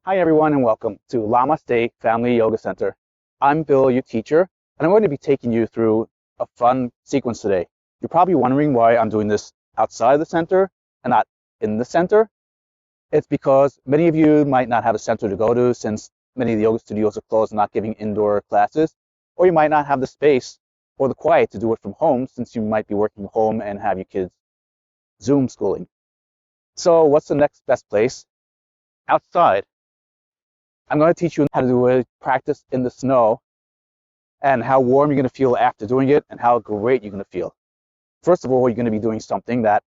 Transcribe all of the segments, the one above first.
Hi everyone and welcome to Llamaste Family Yoga Center. I'm Bill, your teacher, and I'm going to be taking you through a fun sequence today. You're probably wondering why I'm doing this outside the center and not in the center. It's because many of you might not have a center to go to since many of the yoga studios are closed and not giving indoor classes, or you might not have the space or the quiet to do it from home since you might be working from home and have your kids Zoom schooling. So what's the next best place? Outside. I'm going to teach you how to do a practice in the snow and how warm you're going to feel after doing it and how great you're going to feel. First of all, you're going to be doing something that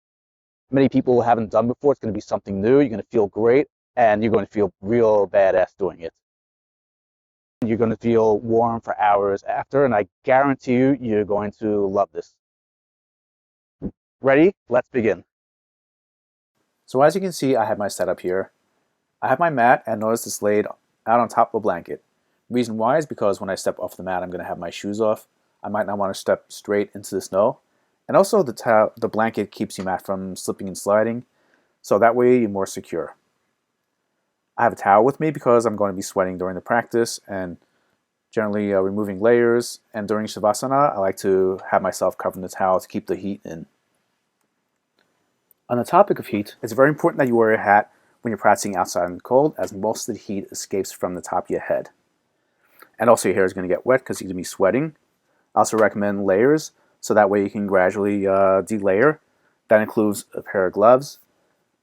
many people haven't done before. It's going to be something new. You're going to feel great and you're going to feel real badass doing it. You're going to feel warm for hours after, and I guarantee you, you're going to love this. Ready? Let's begin. So as you can see, I have my setup here. I have my mat, and notice it's laid out on top of a blanket. Reason why is because when I step off the mat, I'm going to have my shoes off. I might not want to step straight into the snow. And also the blanket keeps your mat from slipping and sliding, so that way you're more secure. I have a towel with me because I'm going to be sweating during the practice and generally removing layers. And during Savasana, I like to have myself covered in the towel to keep the heat in. On the topic of heat, it's very important that you wear a hat when you're practicing outside in the cold, as most of the heat escapes from the top of your head. And also your hair is going to get wet because you're going to be sweating. I also recommend layers, so that way you can gradually delayer. That includes a pair of gloves,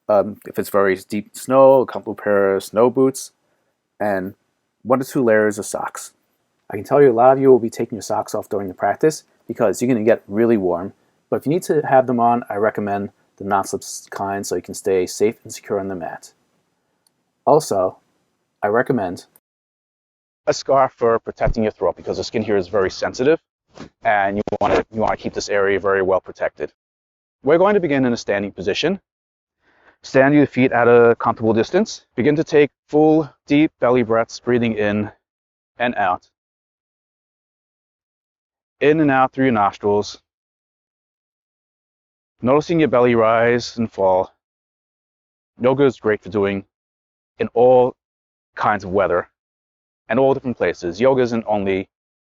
if it's very deep snow, a couple pair of snow boots, and 1 to 2 layers of socks. I can tell you a lot of you will be taking your socks off during the practice because you're going to get really warm. But if you need to have them on, I recommend the non-slip kind so you can stay safe and secure on the mat. Also, I recommend A scarf for protecting your throat because the skin here is very sensitive and you want to keep this area very well protected. We're going to begin in a standing position. Stand your feet at a comfortable distance. Begin to take full, deep belly breaths, breathing in and out. In and out through your nostrils. Noticing your belly rise and fall. Yoga is great for doing in all kinds of weather and all different places. Yoga isn't only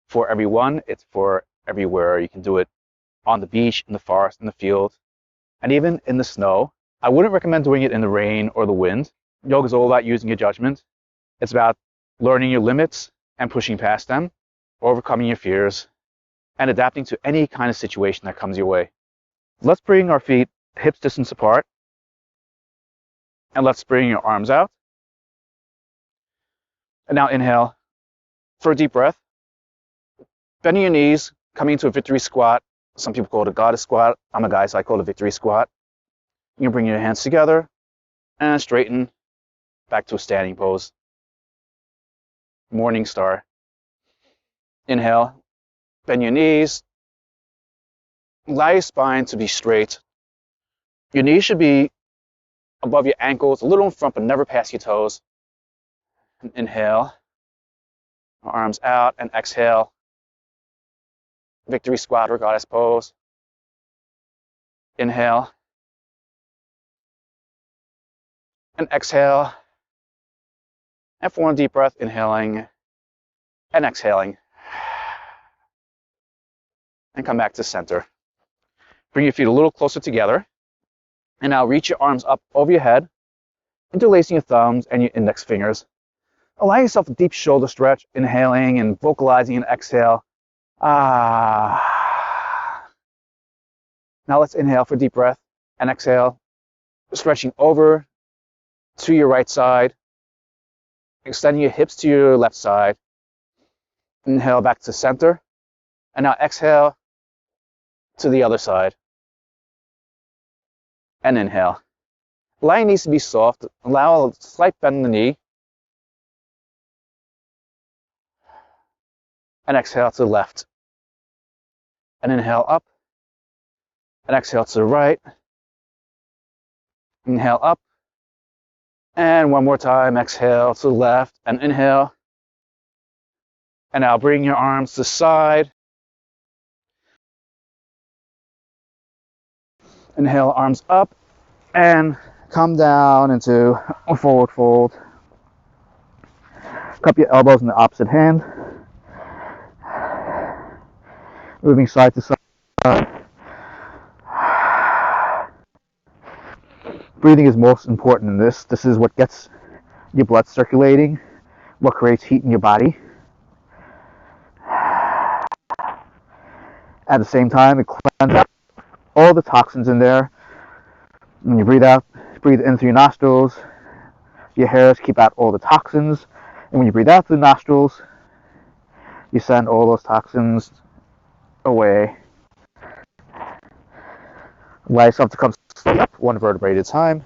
for everyone, it's for everywhere. You can do it on the beach, in the forest, in the field, and even in the snow. I wouldn't recommend doing it in the rain or the wind. Yoga is all about using your judgment. It's about learning your limits and pushing past them, overcoming your fears, and adapting to any kind of situation that comes your way. Let's bring our feet hips distance apart, and let's bring your arms out. And now inhale for a deep breath. Bending your knees, coming into a victory squat. Some people call it a goddess squat. I'm a guy, so I call it a victory squat. You can bring your hands together and straighten back to a standing pose. Morning star. Inhale, bend your knees. Allow your spine to be straight. Your knees should be above your ankles, a little in front, but never past your toes. And inhale, arms out, and exhale. Victory squat or goddess pose. Inhale. And exhale. And for one deep breath, inhaling and exhaling. And come back to center. Bring your feet a little closer together. And now reach your arms up over your head, interlacing your thumbs and your index fingers. Allow yourself a deep shoulder stretch, inhaling and vocalizing an exhale. Now let's inhale for a deep breath and exhale, stretching over to your right side, extending your hips to your left side. Inhale back to center, and now exhale to the other side, and inhale. Allow your knees to be soft. Allow a slight bend in the knee, and exhale to the left, and inhale up, and exhale to the right. Inhale up, and one more time, exhale to the left, and inhale. And now bring your arms to the side. Inhale, arms up, and come down into a forward fold. Cup your elbows in the opposite hand. Moving side to side. Breathing is most important in this. This is what gets your blood circulating, what creates heat in your body. At the same time, it cleanses out all the toxins in there. When you breathe out, breathe in through your nostrils, your hairs keep out all the toxins. And when you breathe out through the nostrils, you send all those toxins away. Allow yourself to come slowly up, one vertebrae at a time.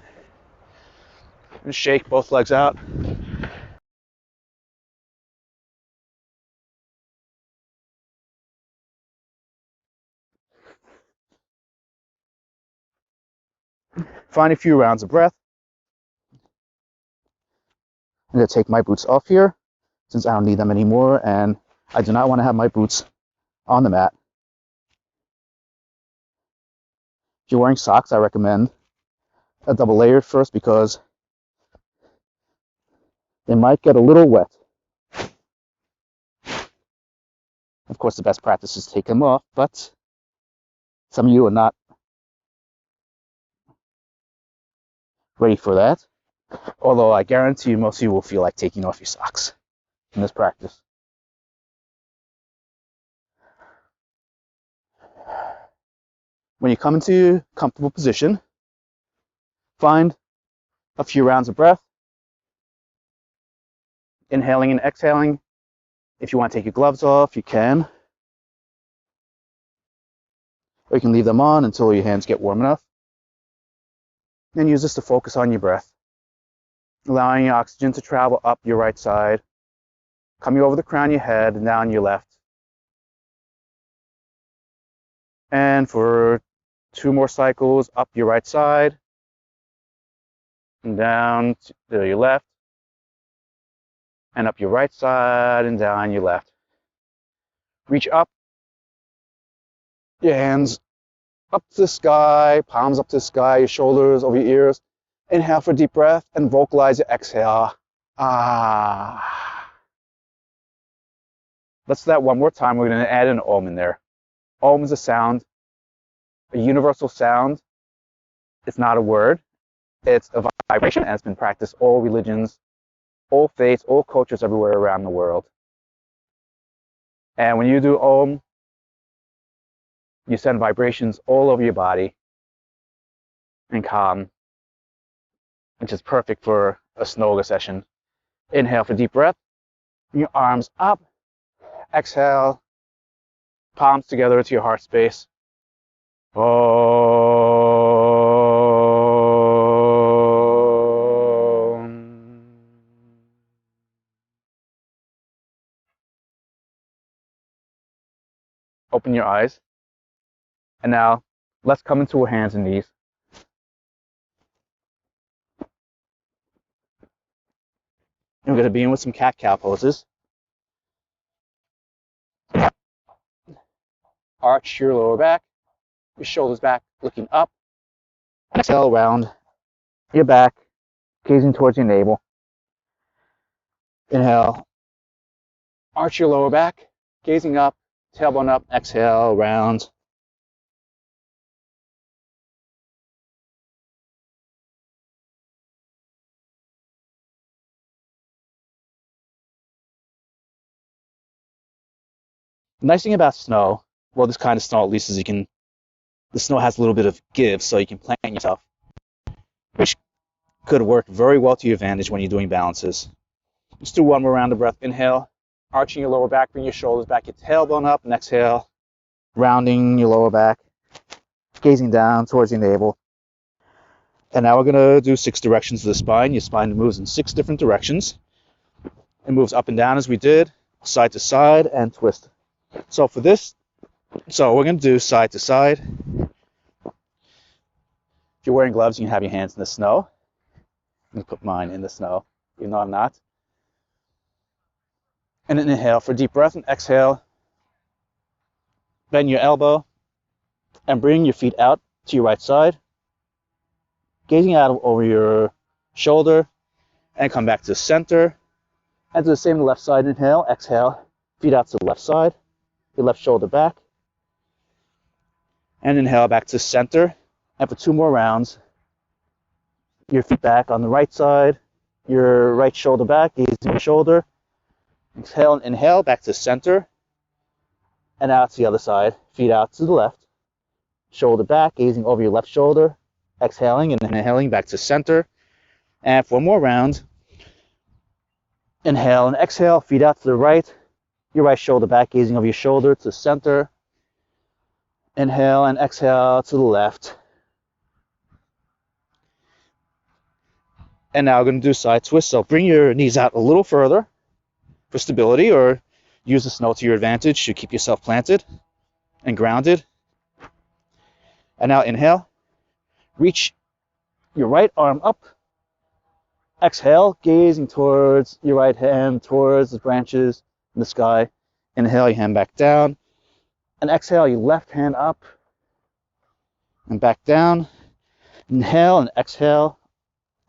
And shake both legs out. Find a few rounds of breath. I'm going to take my boots off here since I don't need them anymore, and I do not want to have my boots on the mat. If you're wearing socks, I recommend a double layered first because they might get a little wet. Of course, the best practice is to take them off, but some of you are not ready for that. Although I guarantee you most of you will feel like taking off your socks in this practice. When you come into a comfortable position, find a few rounds of breath, inhaling and exhaling. If you want to take your gloves off, you can. Or you can leave them on until your hands get warm enough. And use this to focus on your breath, allowing your oxygen to travel up your right side, coming over the crown of your head and down your left. And for 2 more cycles, up your right side and down to your left, and up your right side and down your left. Reach up, your hands up to the sky, palms up to the sky, your shoulders over your ears. Inhale for a deep breath and vocalize your exhale. Ah. Let's do that one more time. We're going to add an Om in there. Om is a sound, a universal sound. It's not a word. It's a vibration, and it's been practiced all religions, all faiths, all cultures everywhere around the world. And when you do Om, you send vibrations all over your body and calm, which is perfect for a Snowga session. Inhale for deep breath. Bring your arms up. Exhale. Palms together to your heart space. Open your eyes. And now, let's come into our hands and knees. And we're going to begin with some cat-cow poses. Arch your lower back, your shoulders back, looking up. Exhale around your back, gazing towards your navel. Inhale, arch your lower back, gazing up, tailbone up. Exhale, round. The nice thing about snow, well, this kind of snow at least, is the snow has a little bit of give, so you can plant yourself, which could work very well to your advantage when you're doing balances. Just do one more round of breath. Inhale, arching your lower back, bring your shoulders back, your tailbone up, and exhale, rounding your lower back, gazing down towards your navel. And now we're going to do 6 directions of the spine. Your spine moves in 6 different directions. It moves up and down as we did, side to side, and twist. So for this, we're going to do side to side. If you're wearing gloves, you can have your hands in the snow. I'm going to put mine in the snow, even though I'm not. And then inhale for a deep breath, and exhale. Bend your elbow and bring your feet out to your right side, gazing out over your shoulder, and come back to the center. And do the same on the left side. Inhale, exhale, feet out to the left side, your left shoulder back. And inhale back to center. And for 2 more rounds, your feet back on the right side, your right shoulder back, gazing your shoulder. Exhale and inhale back to center. And out to the other side, feet out to the left, shoulder back, gazing over your left shoulder. Exhaling and inhaling back to center. And for 1 more round, inhale and exhale, feet out to the right, your right shoulder back, gazing over your shoulder to center. Inhale and exhale to the left. And now we're going to do side twist. So bring your knees out a little further for stability, or use the snow to your advantage to keep yourself planted and grounded. And now inhale. Reach your right arm up. Exhale, gazing towards your right hand, towards the branches in the sky. Inhale, your hand back down. And exhale, your left hand up and back down. Inhale and exhale,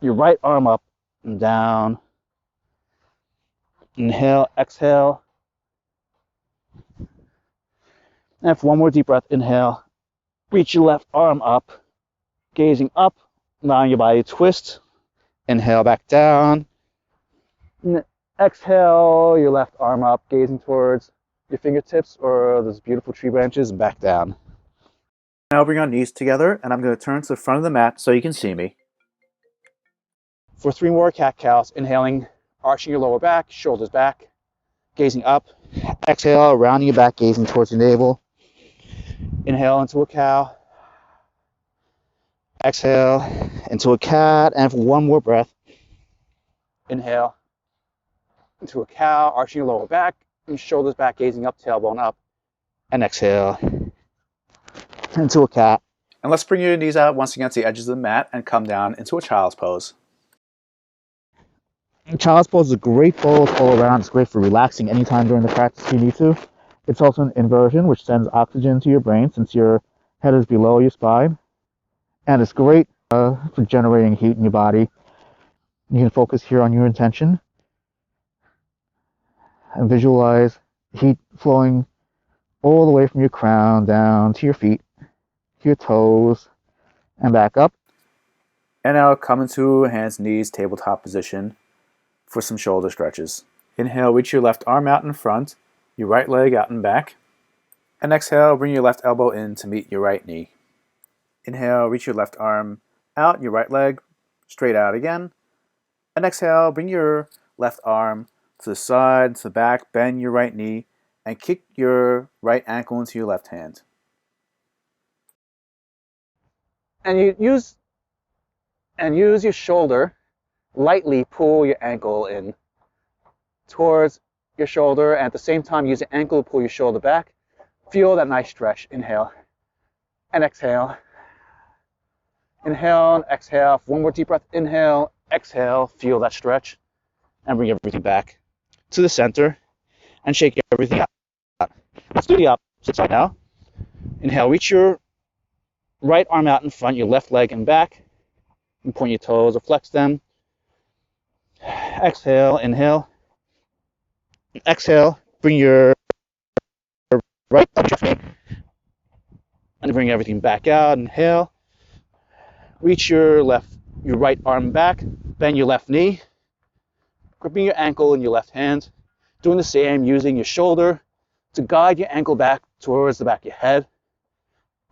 your right arm up and down. Inhale, exhale. And for 1 more deep breath, inhale. Reach your left arm up, gazing up, allowing your body to twist. Inhale, back down. Exhale, your left arm up, gazing towards your fingertips or those beautiful tree branches, and back down. Now bring our knees together, and I'm going to turn to the front of the mat so you can see me. For 3 more cat-cows, inhaling, arching your lower back, shoulders back, gazing up. Exhale, rounding your back, gazing towards your navel. Inhale into a cow. Exhale into a cat. And for 1 more breath, inhale into a cow, arching your lower back, and shoulders back, gazing up, tailbone up. And exhale into a cat. And let's bring your knees out once against the edges of the mat and come down into a child's pose. Child's pose is a great pose all around. It's great for relaxing anytime during the practice you need to. It's also an inversion, which sends oxygen to your brain since your head is below your spine. And it's great for generating heat in your body. You can focus here on your intention and visualize heat flowing all the way from your crown down to your feet, to your toes, and back up. And now come into hands, knees, tabletop position for some shoulder stretches. Inhale, reach your left arm out in front, your right leg out and back. And exhale, bring your left elbow in to meet your right knee. Inhale, reach your left arm out, your right leg straight out again. And exhale, bring your left arm to the side, to the back, bend your right knee, and kick your right ankle into your left hand. And you use your shoulder, lightly pull your ankle in towards your shoulder, and at the same time use the ankle to pull your shoulder back. Feel that nice stretch. Inhale and exhale. Inhale and exhale. 1 more deep breath. Inhale, exhale. Feel that stretch. And bring everything back to the center and shake everything out. Let's do the opposite side now. Inhale, reach your right arm out in front, your left leg and back. And point your toes or flex them. Exhale, inhale. Exhale, bring your right arm and bring everything back out. Inhale. Reach your right arm back, bend your left knee, gripping your ankle in your left hand, doing the same, using your shoulder to guide your ankle back towards the back of your head,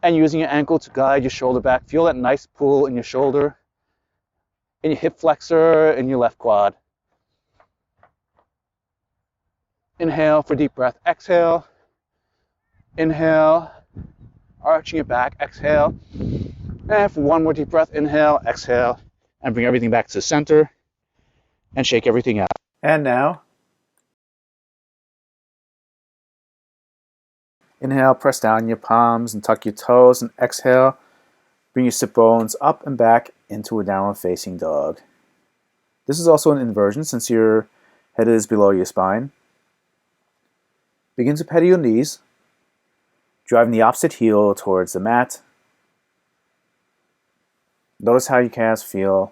and using your ankle to guide your shoulder back. Feel that nice pull in your shoulder, in your hip flexor, in your left quad. Inhale for deep breath. Exhale. Inhale, arching it back. Exhale. And for 1 more deep breath, inhale, exhale, and bring everything back to the center and shake everything out. And now, inhale, press down your palms and tuck your toes, and exhale, bring your sit bones up and back into a downward facing dog. This is also an inversion since your head is below your spine. Begin to pedal your knees, driving the opposite heel towards the mat. Notice how your calves feel.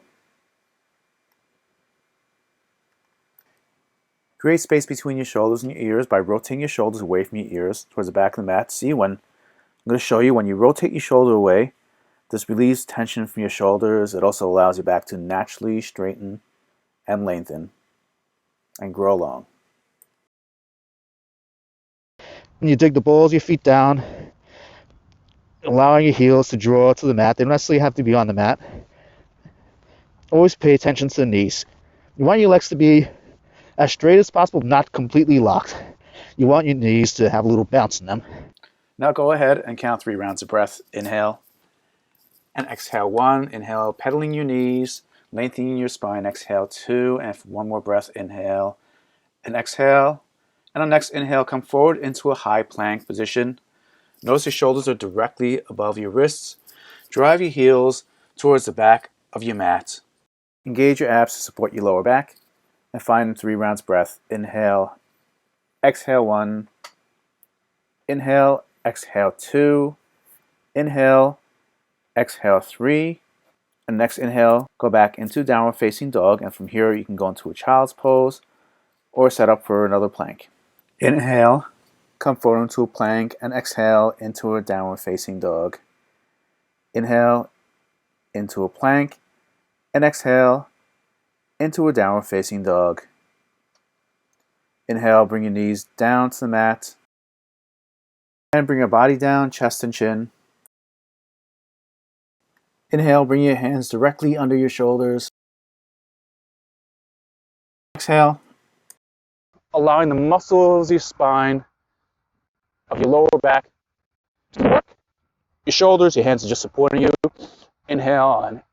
Create space between your shoulders and your ears by rotating your shoulders away from your ears towards the back of the mat. See, I'm going to show you when you rotate your shoulder away, this relieves tension from your shoulders. It also allows your back to naturally straighten and lengthen and grow long. When you dig the balls of your feet down, allowing your heels to draw to the mat. They don't necessarily have to be on the mat. Always pay attention to the knees. You want your legs to be as straight as possible, not completely locked. You want your knees to have a little bounce in them. Now go ahead and count 3 rounds of breath. Inhale and exhale 1. Inhale, pedaling your knees, lengthening your spine. Exhale 2, and for 1 more breath, inhale and exhale. And on next inhale, come forward into a high plank position. Notice your shoulders are directly above your wrists. Drive your heels towards the back of your mat. Engage your abs to support your lower back. And find 3 rounds breath. Inhale, exhale 1. Inhale, exhale 2. Inhale, exhale 3. And next inhale, go back into downward facing dog. And from here, you can go into a child's pose or set up for another plank. Inhale, come forward into a plank, and exhale into a downward facing dog. Inhale into a plank, and exhale into a downward facing dog. Inhale, bring your knees down to the mat, and bring your body down, chest and chin. Inhale, bring your hands directly under your shoulders. Exhale, allowing the muscles of your spine, of your lower back to work. Your shoulders, your hands are just supporting you. Inhale and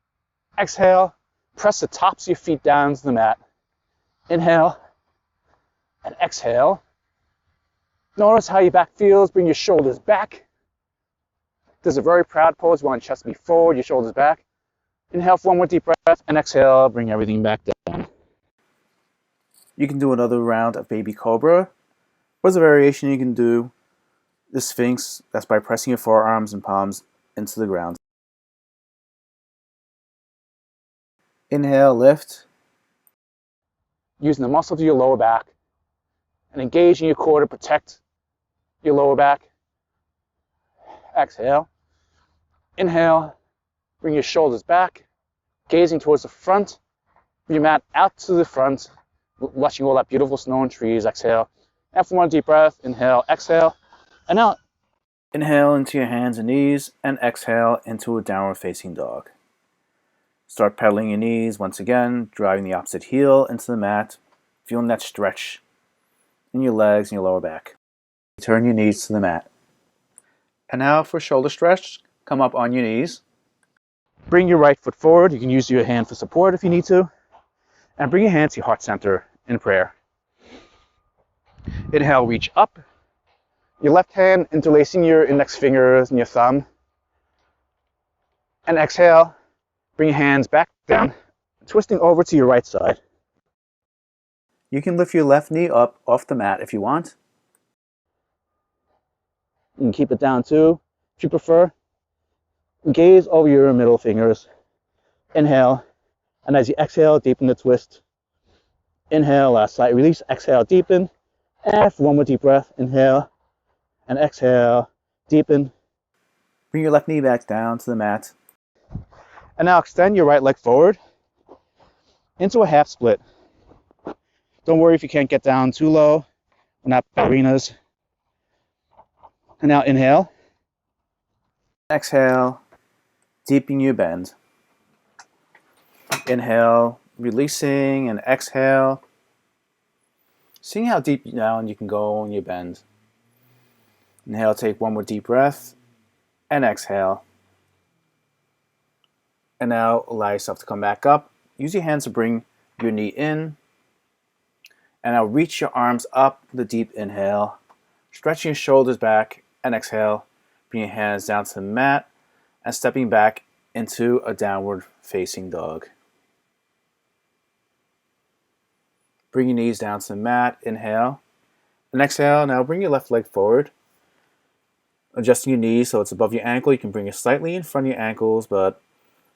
exhale. Press the tops of your feet down to the mat. Inhale and exhale. Notice how your back feels. Bring your shoulders back. This is a very proud pose. You want your chest to be forward, your shoulders back. Inhale for 1 more deep breath, and exhale. Bring everything back down. You can do another round of baby cobra. What's a variation you can do? The Sphinx, that's by pressing your forearms and palms into the ground. Inhale, lift. Using the muscles of your lower back and engaging your core to protect your lower back. Exhale. Inhale, bring your shoulders back, gazing towards the front of your mat, out to the front, watching all that beautiful snow and trees. Exhale. And for 1 deep breath, inhale, exhale. And now, inhale into your hands and knees, and exhale into a downward facing dog. Start pedaling your knees once again, driving the opposite heel into the mat, feeling that stretch in your legs and your lower back. Turn your knees to the mat. And now for shoulder stretch, come up on your knees. Bring your right foot forward. You can use your hand for support if you need to. And bring your hands to your heart center in prayer. Inhale, reach up. Your left hand interlacing your index fingers and your thumb. And exhale, bring your hands back down, twisting over to your right side. You can lift your left knee up off the mat if you want. You can keep it down too, if you prefer. Gaze over your middle fingers. Inhale, and as you exhale, deepen the twist. Inhale, slight release. Exhale, deepen. And for 1 more deep breath, inhale. And exhale, deepen. Bring your left knee back down to the mat. And now extend your right leg forward into a half split. Don't worry if you can't get down too low. We're not ballerinas. And now inhale. Exhale, deepen your bend. Inhale, releasing, and exhale. Seeing how deep down you can go in your bend. Inhale, take 1 more deep breath, and exhale. And now allow yourself to come back up. Use your hands to bring your knee in. And now reach your arms up with a deep inhale. Stretching your shoulders back, and exhale. Bring your hands down to the mat, and stepping back into a downward facing dog. Bring your knees down to the mat, inhale. And exhale, now bring your left leg forward. Adjusting your knees so it's above your ankle. You can bring it slightly in front of your ankles, but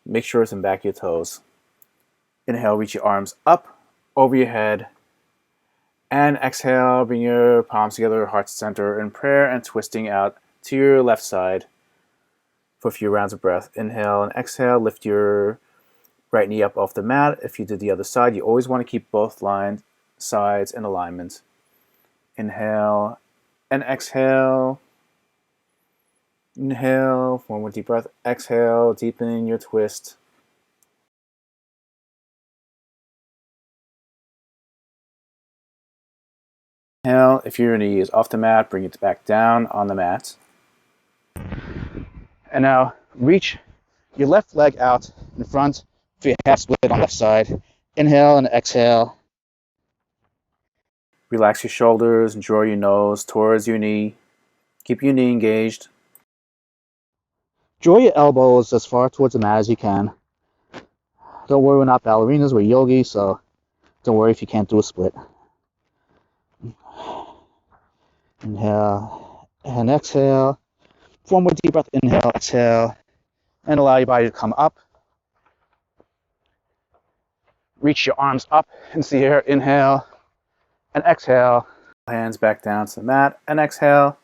make sure it's in back of your toes. Inhale, reach your arms up over your head. And exhale, bring your palms together, heart center in prayer, and twisting out to your left side for a few rounds of breath. Inhale and exhale, lift your right knee up off the mat. If you did the other side, you always want to keep both sides in alignment. Inhale and exhale. Inhale, one more deep breath. Exhale, deepen your twist. Inhale, if your knee is off the mat, bring it back down on the mat. And now reach your left leg out in front for your half split on the left side. Inhale and exhale. Relax your shoulders and draw your nose towards your knee. Keep your knee engaged. Draw your elbows as far towards the mat as you can. Don't worry, we're not ballerinas, we're yogis, so don't worry if you can't do a split. Inhale and exhale. One more deep breath. Inhale, exhale, and allow your body to come up. Reach your arms up into the air. Inhale and exhale. Hands back down to the mat and exhale.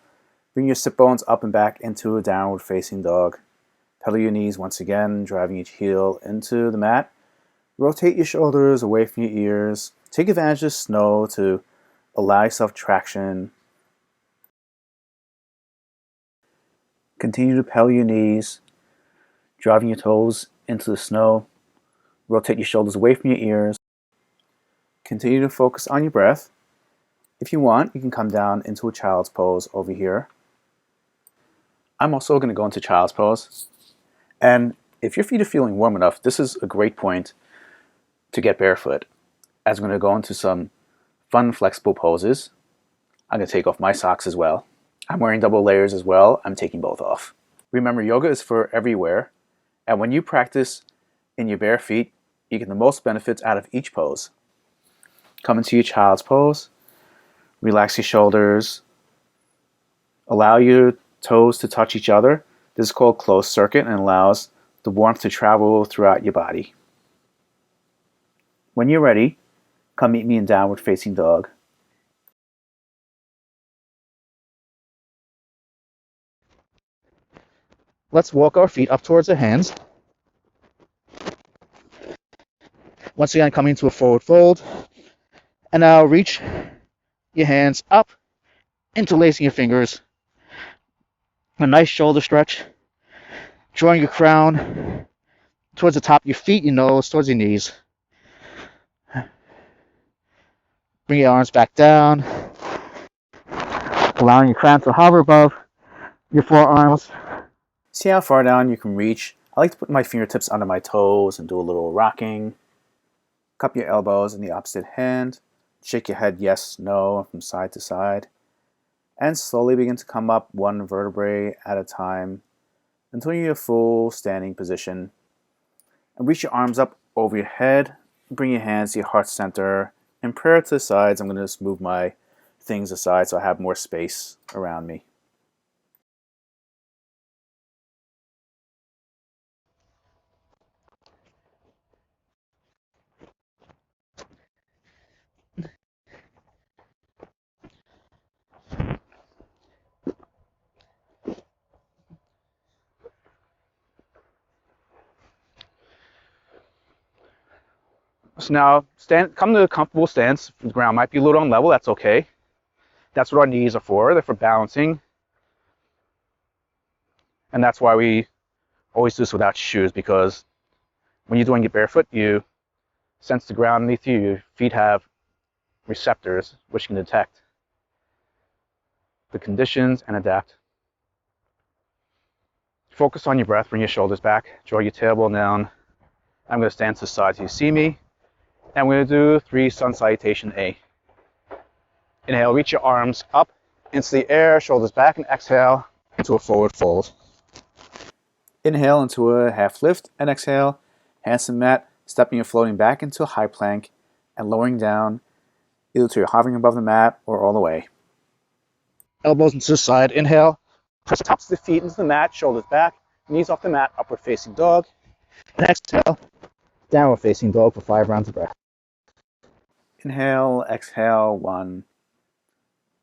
Bring your sit bones up and back into a downward facing dog. Pedal your knees once again, driving each heel into the mat. Rotate your shoulders away from your ears. Take advantage of snow to allow yourself traction. Continue to pedal your knees, driving your toes into the snow. Rotate your shoulders away from your ears. Continue to focus on your breath. If you want, you can come down into a child's pose over here. I'm also going to go into child's pose. And if your feet are feeling warm enough, this is a great point to get barefoot, as I'm going to go into some fun flexible poses. I'm going to take off my socks as well. I'm wearing double layers as well. I'm taking both off. Remember, yoga is for everywhere. And when you practice in your bare feet, you get the most benefits out of each pose. Come into your child's pose. Relax your shoulders. Allow your toes to touch each other. This is called closed circuit and allows the warmth to travel throughout your body. When you're ready, come meet me in downward facing dog. Let's walk our feet up towards the hands. Once again, coming into a forward fold. And now reach your hands up, interlacing your fingers. A nice shoulder stretch. Drawing your crown towards the top of your feet, your nose, towards your knees. Bring your arms back down. Allowing your crown to hover above your forearms. See how far down you can reach. I like to put my fingertips under my toes and do a little rocking. Cup your elbows in the opposite hand. Shake your head yes, no, from side to side. And slowly begin to come up one vertebrae at a time until you're in a full standing position. And reach your arms up over your head. Bring your hands to your heart center. In prayer to the sides, I'm going to just move my things aside so I have more space around me. So now come to a comfortable stance. The ground might be a little unlevel, that's okay. That's what our knees are for. They're for balancing. And that's why we always do this without shoes, because when you're doing it barefoot, you sense the ground beneath you. Your feet have receptors which can detect the conditions and adapt. Focus on your breath, bring your shoulders back, draw your tailbone down. I'm going to stand to the side so you see me. And we're going to do 3 sun salutation A. Inhale, reach your arms up into the air, shoulders back, and exhale into a forward fold. Inhale into a half lift and exhale, hands to the mat, stepping or floating back into a high plank and lowering down either to you're hovering above the mat or all the way. Elbows into the side. Inhale, press the tops of the feet into the mat, shoulders back, knees off the mat, upward facing dog. And exhale, downward facing dog for 5 rounds of breath. Inhale, exhale, 1.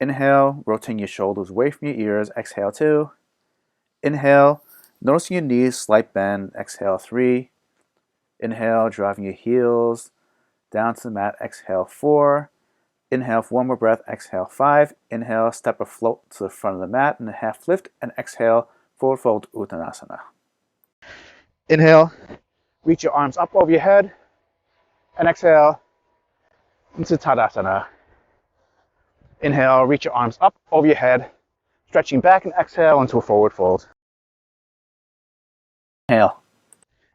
Inhale, rotating your shoulders away from your ears. Exhale, 2. Inhale, noticing your knees, slight bend. Exhale, 3. Inhale, driving your heels down to the mat. Exhale, 4. Inhale for one more breath. Exhale, 5. Inhale, step or float to the front of the mat and a half lift. And exhale, forward fold, Uttanasana. Inhale, reach your arms up over your head, and exhale into Tadasana. Inhale, reach your arms up over your head, stretching back, and exhale into a forward fold. Inhale.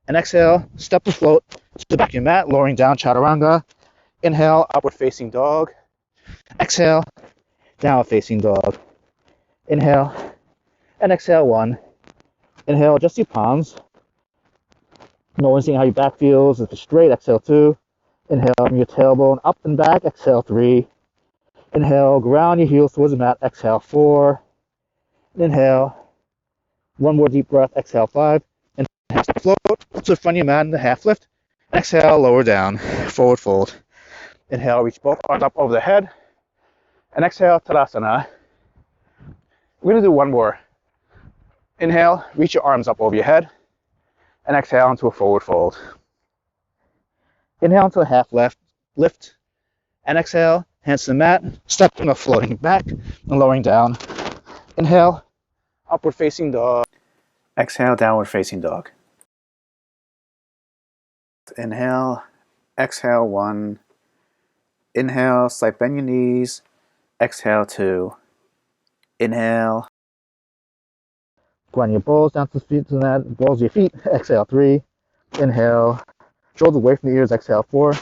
And exhale, step or float to the back of your mat, lowering down, Chaturanga. Inhale, upward facing dog. Exhale, downward facing dog. Inhale, and exhale, 1. Inhale, just your palms. Noticing how your back feels. If it's straight, exhale, 2. Inhale, from your tailbone up and back. Exhale, 3. Inhale, ground your heels towards the mat. Exhale, 4. Inhale, one more deep breath. Exhale, 5. Inhale, float to the front of your mat in the half lift. Exhale, lower down, forward fold. Inhale, reach both arms up over the head. And exhale, Tadasana. We're going to do one more. Inhale, reach your arms up over your head. And exhale into a forward fold. Inhale into a half lift. And exhale, hands to the mat, stepping or floating back and lowering down. Inhale, upward facing dog. Exhale, downward facing dog. Inhale, exhale, 1. Inhale, slight bend your knees. Exhale, 2. Inhale. Grind your balls down to the feet, to the mat, balls of your feet. Exhale, 3. Inhale, shoulders away from the ears. Exhale, 4.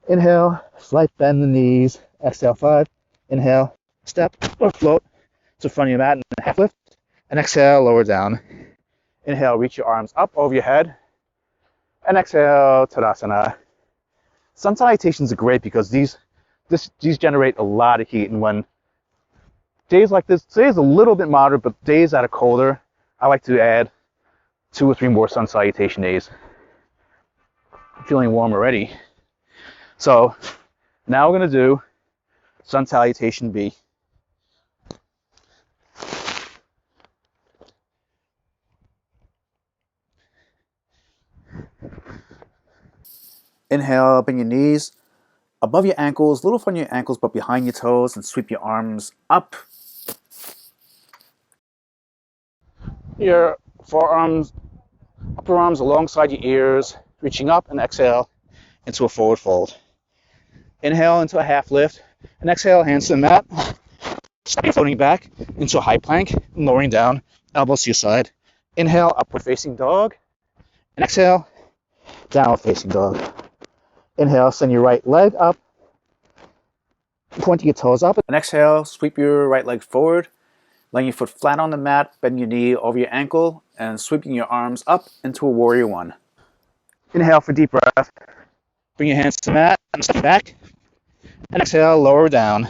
Inhale, slight bend the knees. Exhale, 5. Inhale, step or float to the front of your mat in a half lift. And exhale, lower down. Inhale, reach your arms up over your head. And exhale, Tadasana. Sun salutations are great because these generate a lot of heat. And when days like this, today is a little bit moderate, but days that are colder, I like to add 2 or 3 more sun salutation days. I'm feeling warm already. So now we're going to do Sun Salutation Bee. Inhale, bend your knees above your ankles, a little from your ankles, but behind your toes, and sweep your arms up. Your forearms, upper arms alongside your ears, reaching up, and exhale into a forward fold. Inhale into a half lift, and exhale, hands to the mat. Step floating back into a high plank, and lowering down, elbows to your side. Inhale, upward facing dog, and exhale, downward facing dog. Inhale, send your right leg up, pointing your toes up. And exhale, sweep your right leg forward, laying your foot flat on the mat, bend your knee over your ankle, and sweeping your arms up into a warrior 1. Inhale for deep breath. Bring your hands to the mat and step back. And exhale, lower down.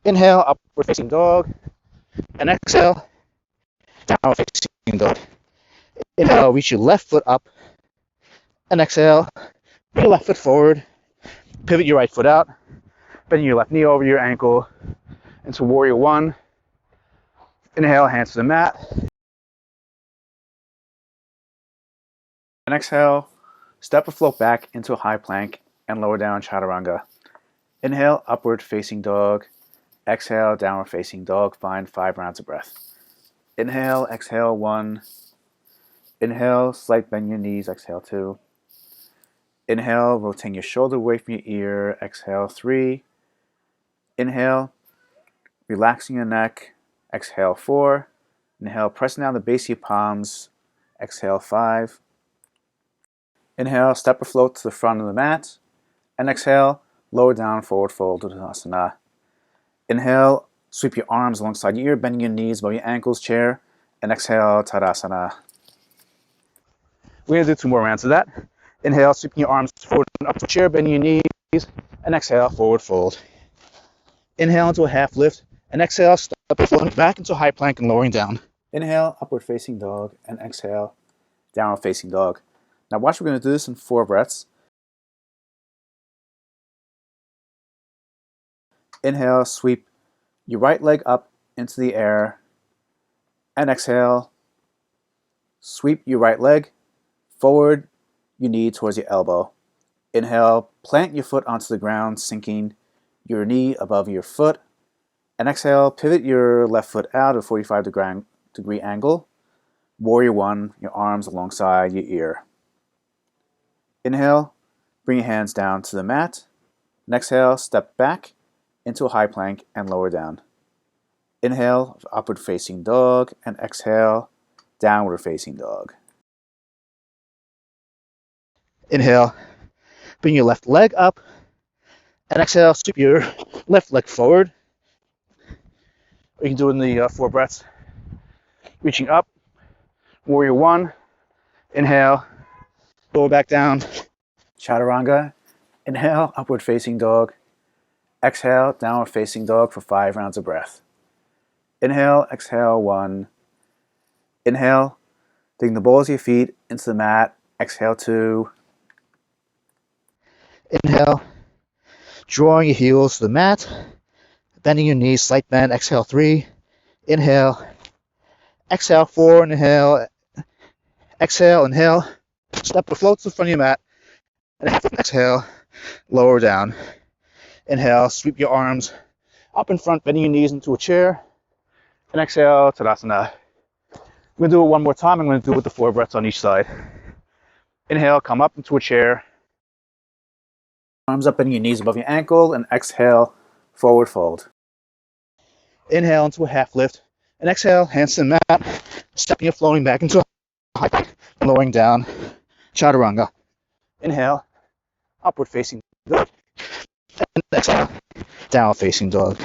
Inhale, upward facing dog. And exhale, downward facing dog. Inhale, reach your left foot up. And exhale, bring your left foot forward. Pivot your right foot out. Bend your left knee over your ankle into warrior 1. Inhale, hands to the mat. And exhale, step or float back into a high plank and lower down, Chaturanga. Inhale, upward facing dog. Exhale, downward facing dog. Find 5 rounds of breath. Inhale, exhale, 1. Inhale, slight bend your knees. Exhale, 2. Inhale, rotating your shoulder away from your ear. Exhale, 3. Inhale, relaxing your neck. Exhale, 4. Inhale, pressing down the base of your palms. Exhale, 5. Inhale, step or float to the front of the mat. And exhale, lower down, forward fold, Uttanasana. Inhale, sweep your arms alongside your ear, bending your knees above your ankles, chair. And exhale, Tadasana. We're going to do 2 more rounds of that. Inhale, sweeping your arms forward and up to chair, bending your knees. And exhale, forward fold. Inhale into a half lift. And exhale, step or floating back into a high plank and lowering down. Inhale, upward facing dog. And exhale, downward facing dog. Now watch, we're going to do this in 4 breaths. Inhale, sweep your right leg up into the air. And exhale, sweep your right leg forward, your knee towards your elbow. Inhale, plant your foot onto the ground, sinking your knee above your foot. And exhale, pivot your left foot out at a 45-degree angle. Warrior One, your arms alongside your ear. Inhale, bring your hands down to the mat. And exhale, step back into a high plank and lower down. Inhale, upward facing dog, and exhale, downward facing dog. Inhale, bring your left leg up, and exhale, sweep your left leg forward. Or you can do it in the 4 breaths. Reaching up, Warrior One. Inhale, lower back down. Chaturanga. Inhale, upward facing dog. Exhale, downward facing dog for 5 rounds of breath. Inhale, exhale, 1. Inhale, dig the balls of your feet into the mat. Exhale, 2. Inhale, drawing your heels to the mat, bending your knees, slight bend. Exhale, 3. Inhale, exhale, 4. Inhale, exhale, inhale. Step or float to the front of your mat, and exhale, lower down. Inhale, sweep your arms up in front, bending your knees into a chair. And exhale, Tadasana. We're going to do it one more time. I'm going to do it with the 4 breaths on each side. Inhale, come up into a chair. Arms up, bending your knees above your ankle, and exhale, forward fold. Inhale into a half lift. And exhale, hands to the mat, stepping and floating back into a high plank, and lowering down. Chaturanga. Inhale, upward facing dog. And exhale, downward facing dog.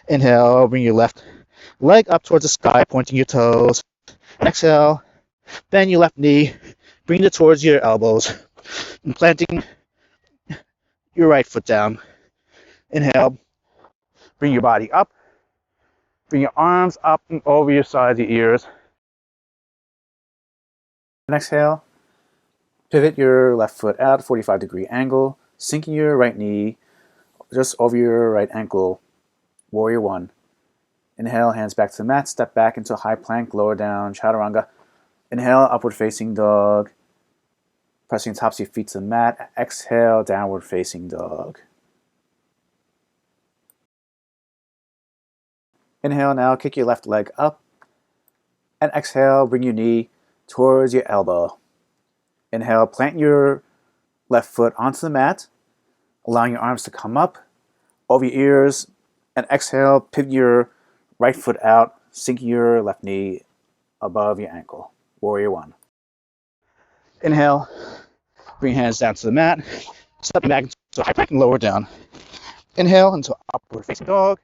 Inhale, bring your left leg up towards the sky, pointing your toes. Exhale, bend your left knee, bring it towards your elbows, and planting your right foot down. Inhale, bring your body up, bring your arms up and over your sides, your ears. And exhale, pivot your left foot out at a 45-degree angle, sinking your right knee just over your right ankle. Warrior One. Inhale, hands back to the mat, step back into a high plank, lower down, Chaturanga. Inhale, upward facing dog, pressing the tops of your feet to the mat. Exhale, downward facing dog. Inhale now, kick your left leg up, and exhale, bring your knee towards your elbow. Inhale, plant your left foot onto the mat, allowing your arms to come up over your ears, and exhale, pivot your right foot out, sinking your left knee above your ankle. Warrior One. Inhale, bring your hands down to the mat, stepping back into a high plank and lower down. Inhale into upward facing dog,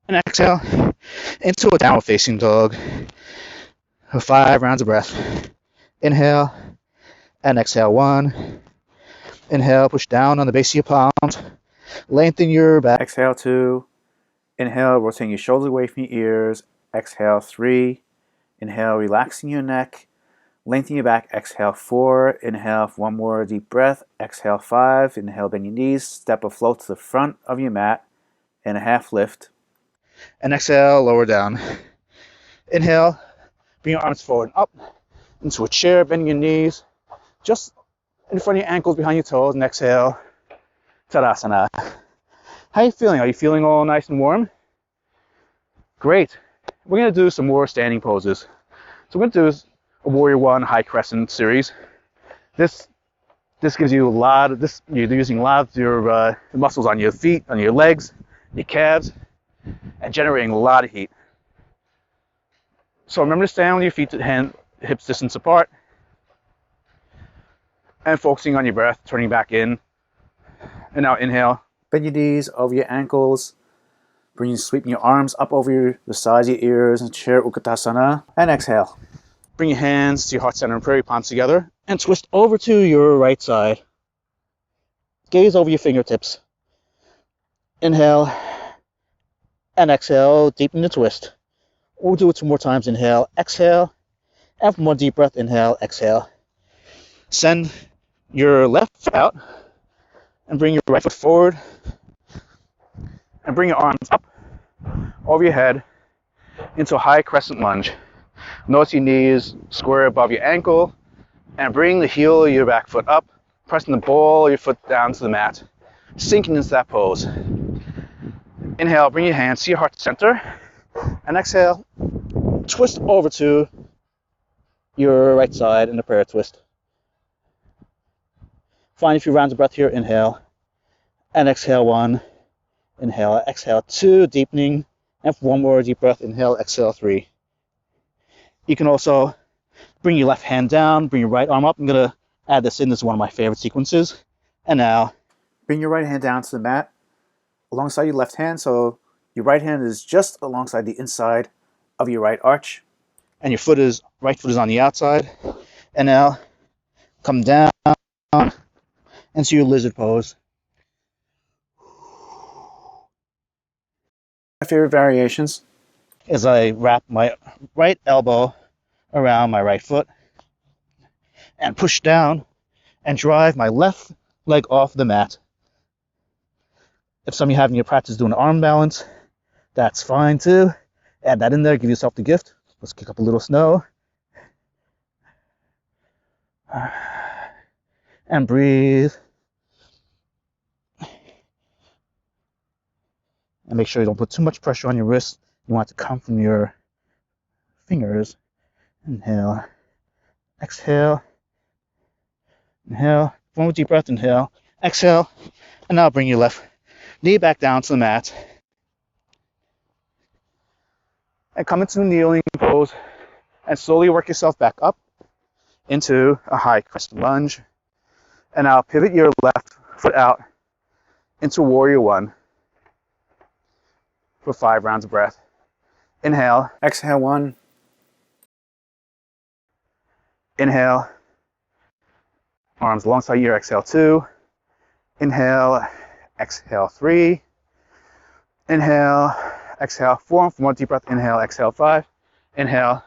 and exhale into a downward facing dog. 5 rounds of breath. Inhale and exhale. 1. Inhale, push down on the base of your palms, lengthen your back. Exhale, 2. Inhale, rotating your shoulders away from your ears. Exhale, 3. Inhale, relaxing your neck, lengthen your back. Exhale, 4. Inhale, 1 more deep breath. Exhale, 5. Inhale, bend your knees, step or float to the front of your mat in a half lift. And exhale, lower down. Inhale, bring your arms forward and up into a chair, bending your knees just in front of your ankles, behind your toes, and exhale, Tadasana. How are you feeling? Are you feeling all nice and warm? Great. We're going to do some more standing poses. So we're going to do a Warrior One High Crescent series. This gives you a lot of this. You're using a lot of your muscles on your feet, on your legs, your calves, and generating a lot of heat. So remember to stand with your feet hips distance apart, and focusing on your breath, turning back in, and now inhale. Bend your knees over your ankles, sweeping your arms up over the sides of your ears, and chair Utkatasana, and exhale. Bring your hands to your heart center and prairie palms together, and twist over to your right side. Gaze over your fingertips. Inhale, and exhale, deepen the twist. We'll do it 2 more times. Inhale, exhale, and for more deep breath, inhale, exhale. Send your left foot out, and bring your right foot forward. And bring your arms up over your head into a high crescent lunge. Notice your knees square above your ankle, and bring the heel of your back foot up, pressing the ball of your foot down to the mat, sinking into that pose. Inhale, bring your hands to your heart center, and exhale, twist over to your right side in a prayer twist. Find a few rounds of breath here. Inhale, and exhale 1. Inhale, exhale 2, deepening, and for one more deep breath, inhale, exhale 3. You can also bring your left hand down, bring your right arm up. I'm going to add this in. This is one of my favorite sequences. And now, bring your right hand down to the mat alongside your left hand, so your right hand is just alongside the inside of your right arch. And your right foot is on the outside. And now, come down into your lizard pose. My favorite variations as I wrap my right elbow around my right foot and push down and drive my left leg off the mat. If some of you have in your practice doing arm balance, that's fine too. Add that in there, give yourself the gift. Let's kick up a little snow. And breathe. And make sure you don't put too much pressure on your wrists. You want it to come from your fingers. Inhale. Exhale. Inhale. One more deep breath. Inhale. Exhale. And now bring your left knee back down to the mat. And come into kneeling pose. And slowly work yourself back up into a high crescent lunge. And now pivot your left foot out into warrior 1 for 5 rounds of breath. Inhale. Exhale 1. Inhale. Arms alongside your exhale 2. Inhale. Exhale 3. Inhale. Exhale 4. For more deep breath. Inhale. Exhale 5. Inhale.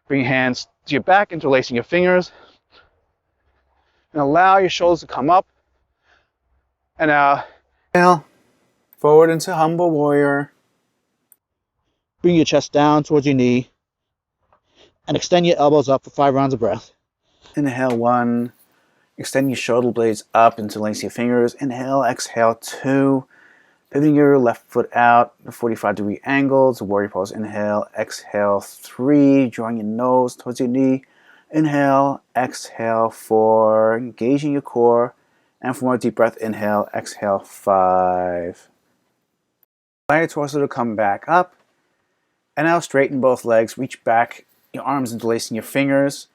Bring your hands to your back, interlacing your fingers. And allow your shoulders to come up. And now, inhale. Forward into humble warrior. Bring your chest down towards your knee. And extend your elbows up for 5 rounds of breath. Inhale 1. Extend your shoulder blades up, interlace your fingers. Inhale, exhale 2. Pivoting your left foot out, 45-degree angle to warrior pose. Inhale, exhale 3. Drawing your nose towards your knee. Inhale, exhale 4. Engaging your core. And for more deep breath, inhale, exhale 5. Allow your torso to come back up. And now straighten both legs. Reach back, your arms interlacing your fingers.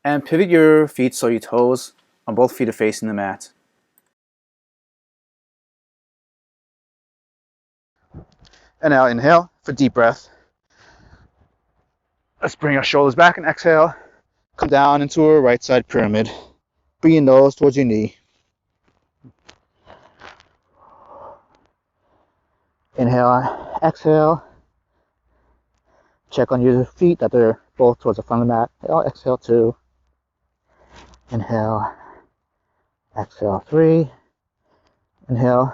And pivot your feet so your toes on both feet are facing the mat. And now inhale for deep breath. Let's bring our shoulders back and exhale. Come down into a right side pyramid. Bring your nose towards your knee. Inhale, exhale. Check on your feet that they're both towards the front of the mat. Exhale 2. Inhale, exhale 3. Inhale.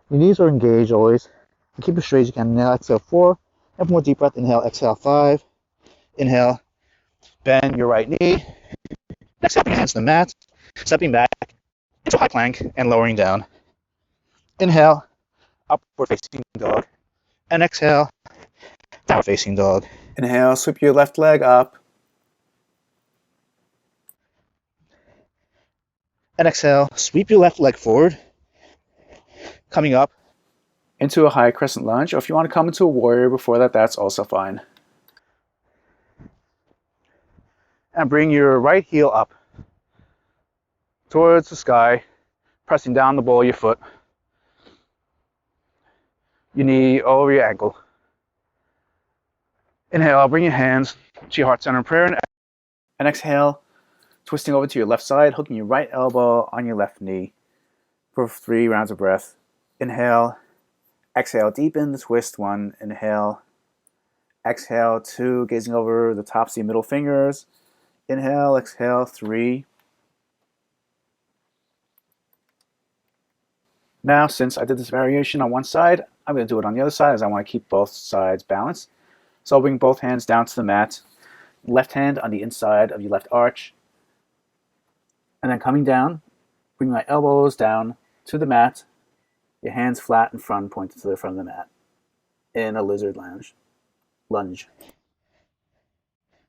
Your knees are engaged always. And keep it straight as you can. Inhale, exhale 4. And more deep breath. Inhale, exhale 5. Inhale, bend your right knee. Exhale, bring your hands to the mat. Stepping back into a high plank and lowering down. Inhale, upward facing dog. And exhale, downward facing dog. Inhale, sweep your left leg up. And exhale, sweep your left leg forward. Coming up into a high crescent lunge. Or if you want to come into a warrior before that, that's also fine. And bring your right heel up towards the sky, pressing down the ball of your foot. Your knee over your ankle. Inhale, bring your hands to your heart center in prayer. And exhale, twisting over to your left side, hooking your right elbow on your left knee for 3 rounds of breath. Inhale, exhale, deepen the twist. 1, inhale, exhale 2, gazing over the tops of your middle fingers. Inhale, exhale 3. Now, since I did this variation on one side, I'm going to do it on the other side as I want to keep both sides balanced. So I'll bring both hands down to the mat, left hand on the inside of your left arch, and then coming down, bring my elbows down to the mat, your hands flat in front, pointed to the front of the mat, in a lizard lunge.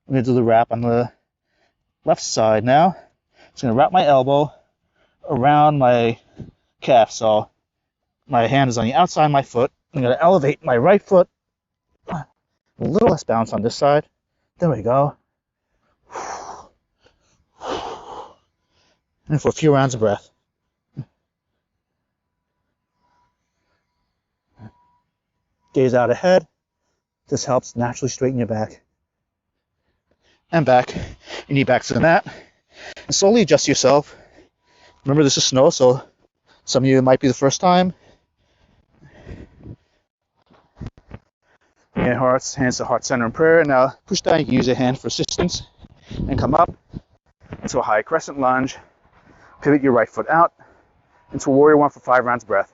I'm going to do the wrap on the left side now. Just going to wrap my elbow around my calf. So my hand is on the outside of my foot. I'm going to elevate my right foot. A little less bounce on this side. There we go. And for a few rounds of breath. Gaze out ahead. This helps naturally straighten your back. And back. Your knee back to the mat. And slowly adjust yourself. Remember, this is snow, so some of you, it might be the first time. Your hands to heart center in prayer. Now push down. You can use your hand for assistance. And come up into a high crescent lunge. Pivot your right foot out into warrior one for 5 rounds of breath.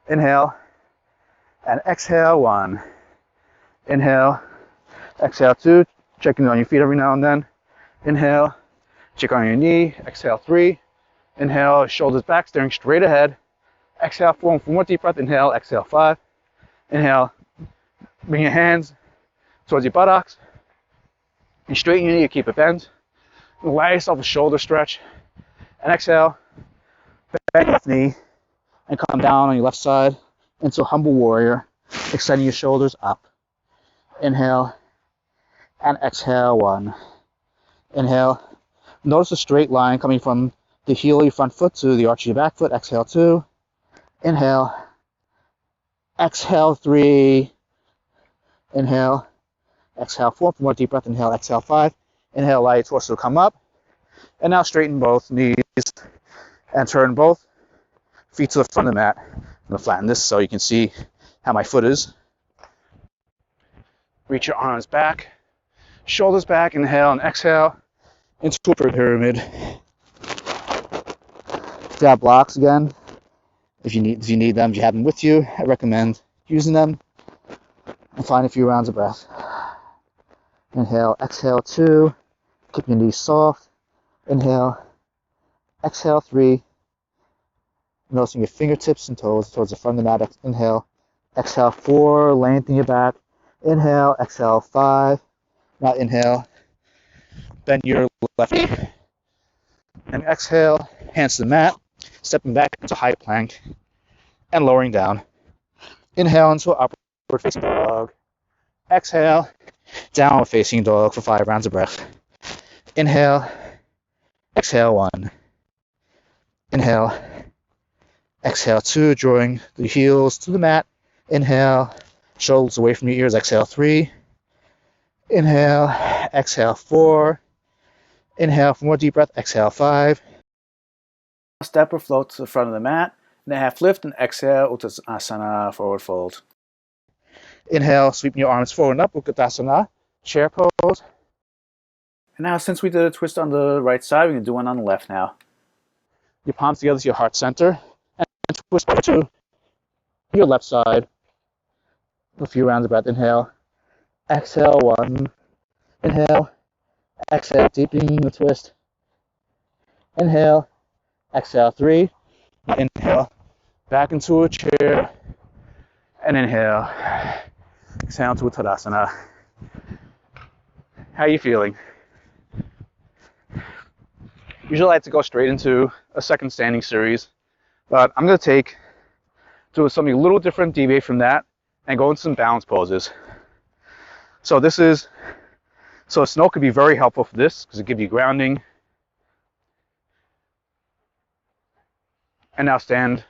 Inhale and exhale 1. Inhale, exhale 2. Checking on your feet every now and then. Inhale, check on your knee. Exhale 3. Inhale, shoulders back, staring straight ahead. Exhale 4. And for more deep breath, inhale, exhale 5. Inhale, bring your hands towards your buttocks. And straighten your knee, keep it bent. Allow yourself a shoulder stretch. And exhale, bend your left knee, and come down on your left side into a humble warrior, extending your shoulders up. Inhale, and exhale 1. Inhale. Notice a straight line coming from the heel of your front foot to the arch of your back foot. Exhale 2. Inhale. Exhale 3. Inhale. Exhale 4. For more deep breath, inhale, exhale 5. Inhale, allow your torso to come up. And now straighten both knees and turn both feet to the front of the mat. I'm going to flatten this so you can see how my foot is. Reach your arms back, shoulders back, inhale and exhale into a pyramid. If you have blocks again, if you need them, if you have them with you, I recommend using them and find a few rounds of breath. Inhale, exhale 2, keep your knees soft. Inhale, exhale 3. Noticing your fingertips and toes towards the front of the mat. Inhale, exhale 4, lengthen your back. Inhale, exhale 5. Now inhale, bend your left knee. And exhale, hands to the mat, stepping back into high plank and lowering down. Inhale into upward facing dog. Exhale, downward facing dog for 5 rounds of breath. Inhale, exhale 1. Inhale, exhale 2, drawing the heels to the mat. Inhale, shoulders away from your ears. Exhale 3. Inhale, exhale 4. Inhale for more deep breath. Exhale 5. Step or float to the front of the mat, and a half lift, and exhale, Tadasana, forward fold. Inhale, sweeping your arms forward and up, Tadasana, chair pose. And now, since we did a twist on the right side, we can do one on the left now. Your palms together to your heart center, and twist to your left side. A few rounds of breath. Inhale, exhale 1. Inhale, exhale, deepening the twist. Inhale, exhale 3. Inhale, back into a chair, and inhale, exhale to a Tadasana. How are you feeling? Usually I like to go straight into a second standing series, but I'm going to do something a little different, deviate from that, and go into some balance poses. So snow could be very helpful for this because it gives you grounding. And now stand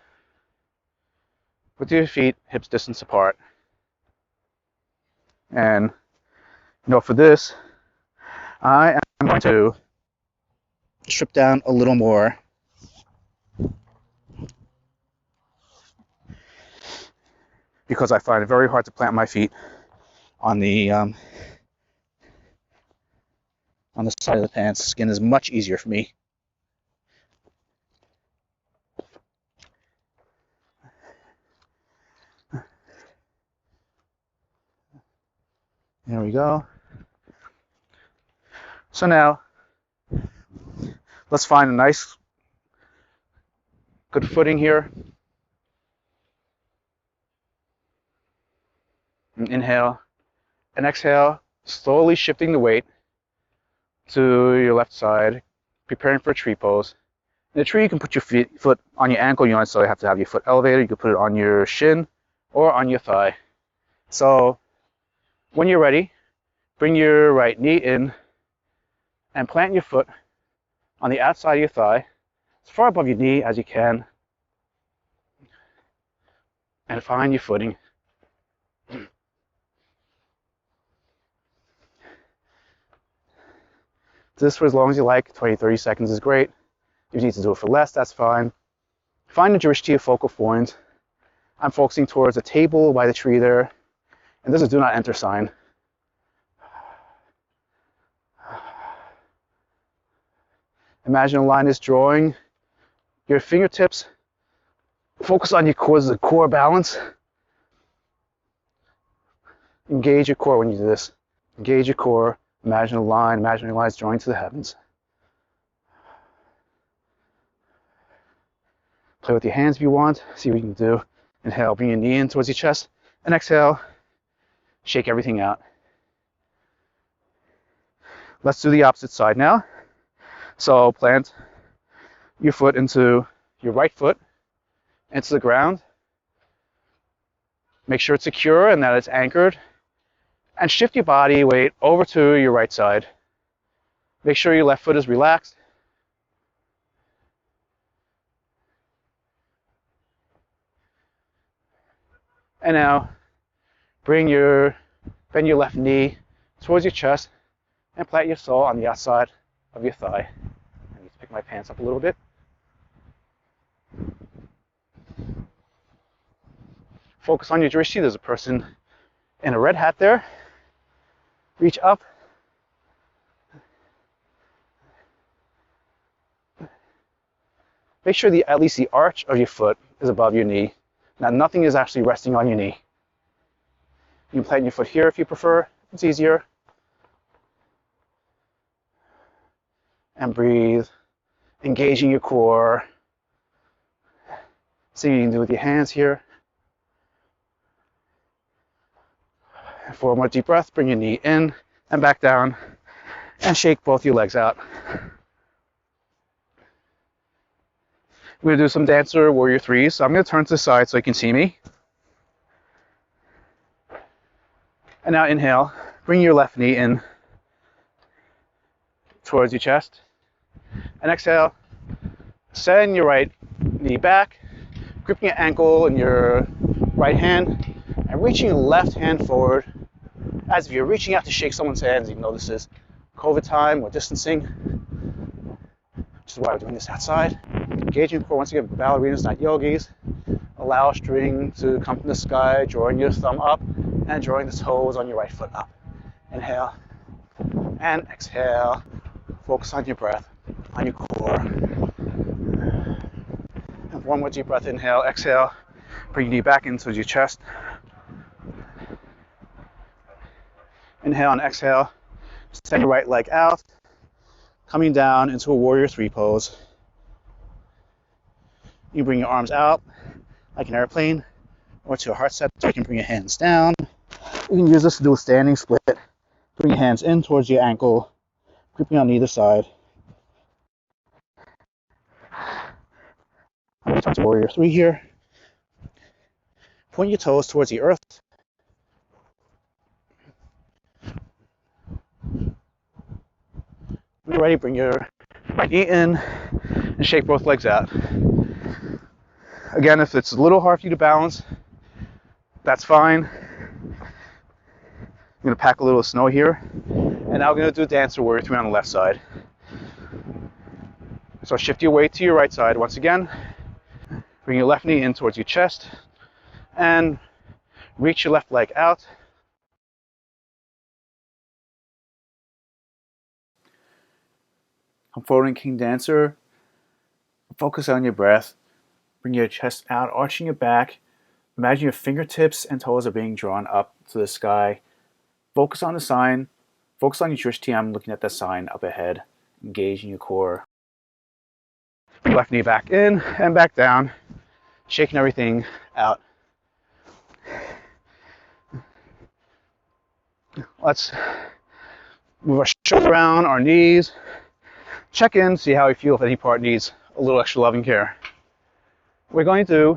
with your feet hips distance apart. And for this, I am going to strip down a little more. Because I find it very hard to plant my feet on the side of the pants. Skin is much easier for me. There we go. So now, let's find a nice, good footing here. And inhale and exhale, slowly shifting the weight to your left side, preparing for a tree pose. In a tree, you can put your foot on your ankle. You don't necessarily have to have your foot elevated. You can put it on your shin or on your thigh. So when you're ready, bring your right knee in and plant your foot on the outside of your thigh, as far above your knee as you can, and find your footing. Do this for as long as you like. 20-30 seconds is great. If you need to do it for less, that's fine. Find the drishti of focal point. I'm focusing towards a table by the tree there, and this is do not enter sign. Imagine a line is drawing your fingertips. Focus on your core. This is a core balance. Engage your core when you do this. Engage your core. Imagine a line. Imagine a line is drawing to the heavens. Play with your hands if you want. See what you can do. Inhale, bring your knee in towards your chest. And exhale, shake everything out. Let's do the opposite side now. So plant your foot into your right foot, into the ground. Make sure it's secure and that it's anchored. And shift your body weight over to your right side. Make sure your left foot is relaxed. And now bend your left knee towards your chest and plant your sole on the outside of your thigh. I need to pick my pants up a little bit. Focus on your drishti. There's a person in a red hat there. Reach up. Make sure at least the arch of your foot is above your knee. Now nothing is actually resting on your knee. You can plant your foot here if you prefer. It's easier. And breathe, engaging your core. See what you can do with your hands here. For a more deep breath, bring your knee in and back down and shake both your legs out. We're going to do some dancer warrior threes. So I'm going to turn to the side so you can see me. And now inhale, bring your left knee in towards your chest. And exhale, send your right knee back, gripping your ankle in your right hand, and reaching your left hand forward as if you're reaching out to shake someone's hands, even though this is COVID time or distancing, which is why we're doing this outside. Engaging your core. Once again, ballerinas, not yogis. Allow string to come from the sky, drawing your thumb up and drawing the toes on your right foot up. Inhale and exhale. Focus on your breath, on your core. And one more deep breath. Inhale, exhale. Bring your knee back into your chest. Inhale and exhale. Send your right leg out, coming down into a warrior three pose. You bring your arms out like an airplane or to a heart set, so you can bring your hands down. You can use this to do a standing split. Bring your hands in towards your ankle, gripping on either side. I'm going to turn to warrior three here. Point your toes towards the earth. When you're ready, bring your right knee in and shake both legs out. Again, if it's a little hard for you to balance, that's fine. I'm going to pack a little snow here. And now we're going to do a dancer warrior three on the left side. So shift your weight to your right side once again. Bring your left knee in towards your chest. And reach your left leg out. Come forward in King Dancer. Focus on your breath. Bring your chest out, arching your back. Imagine your fingertips and toes are being drawn up to the sky. Focus on the sign. Focus on your TM, looking at the sign up ahead. Engaging your core. Left knee back in and back down. Shaking everything out. Let's move our shoulders around, our knees. Check in, see how we feel if any part needs a little extra loving care. We're going to do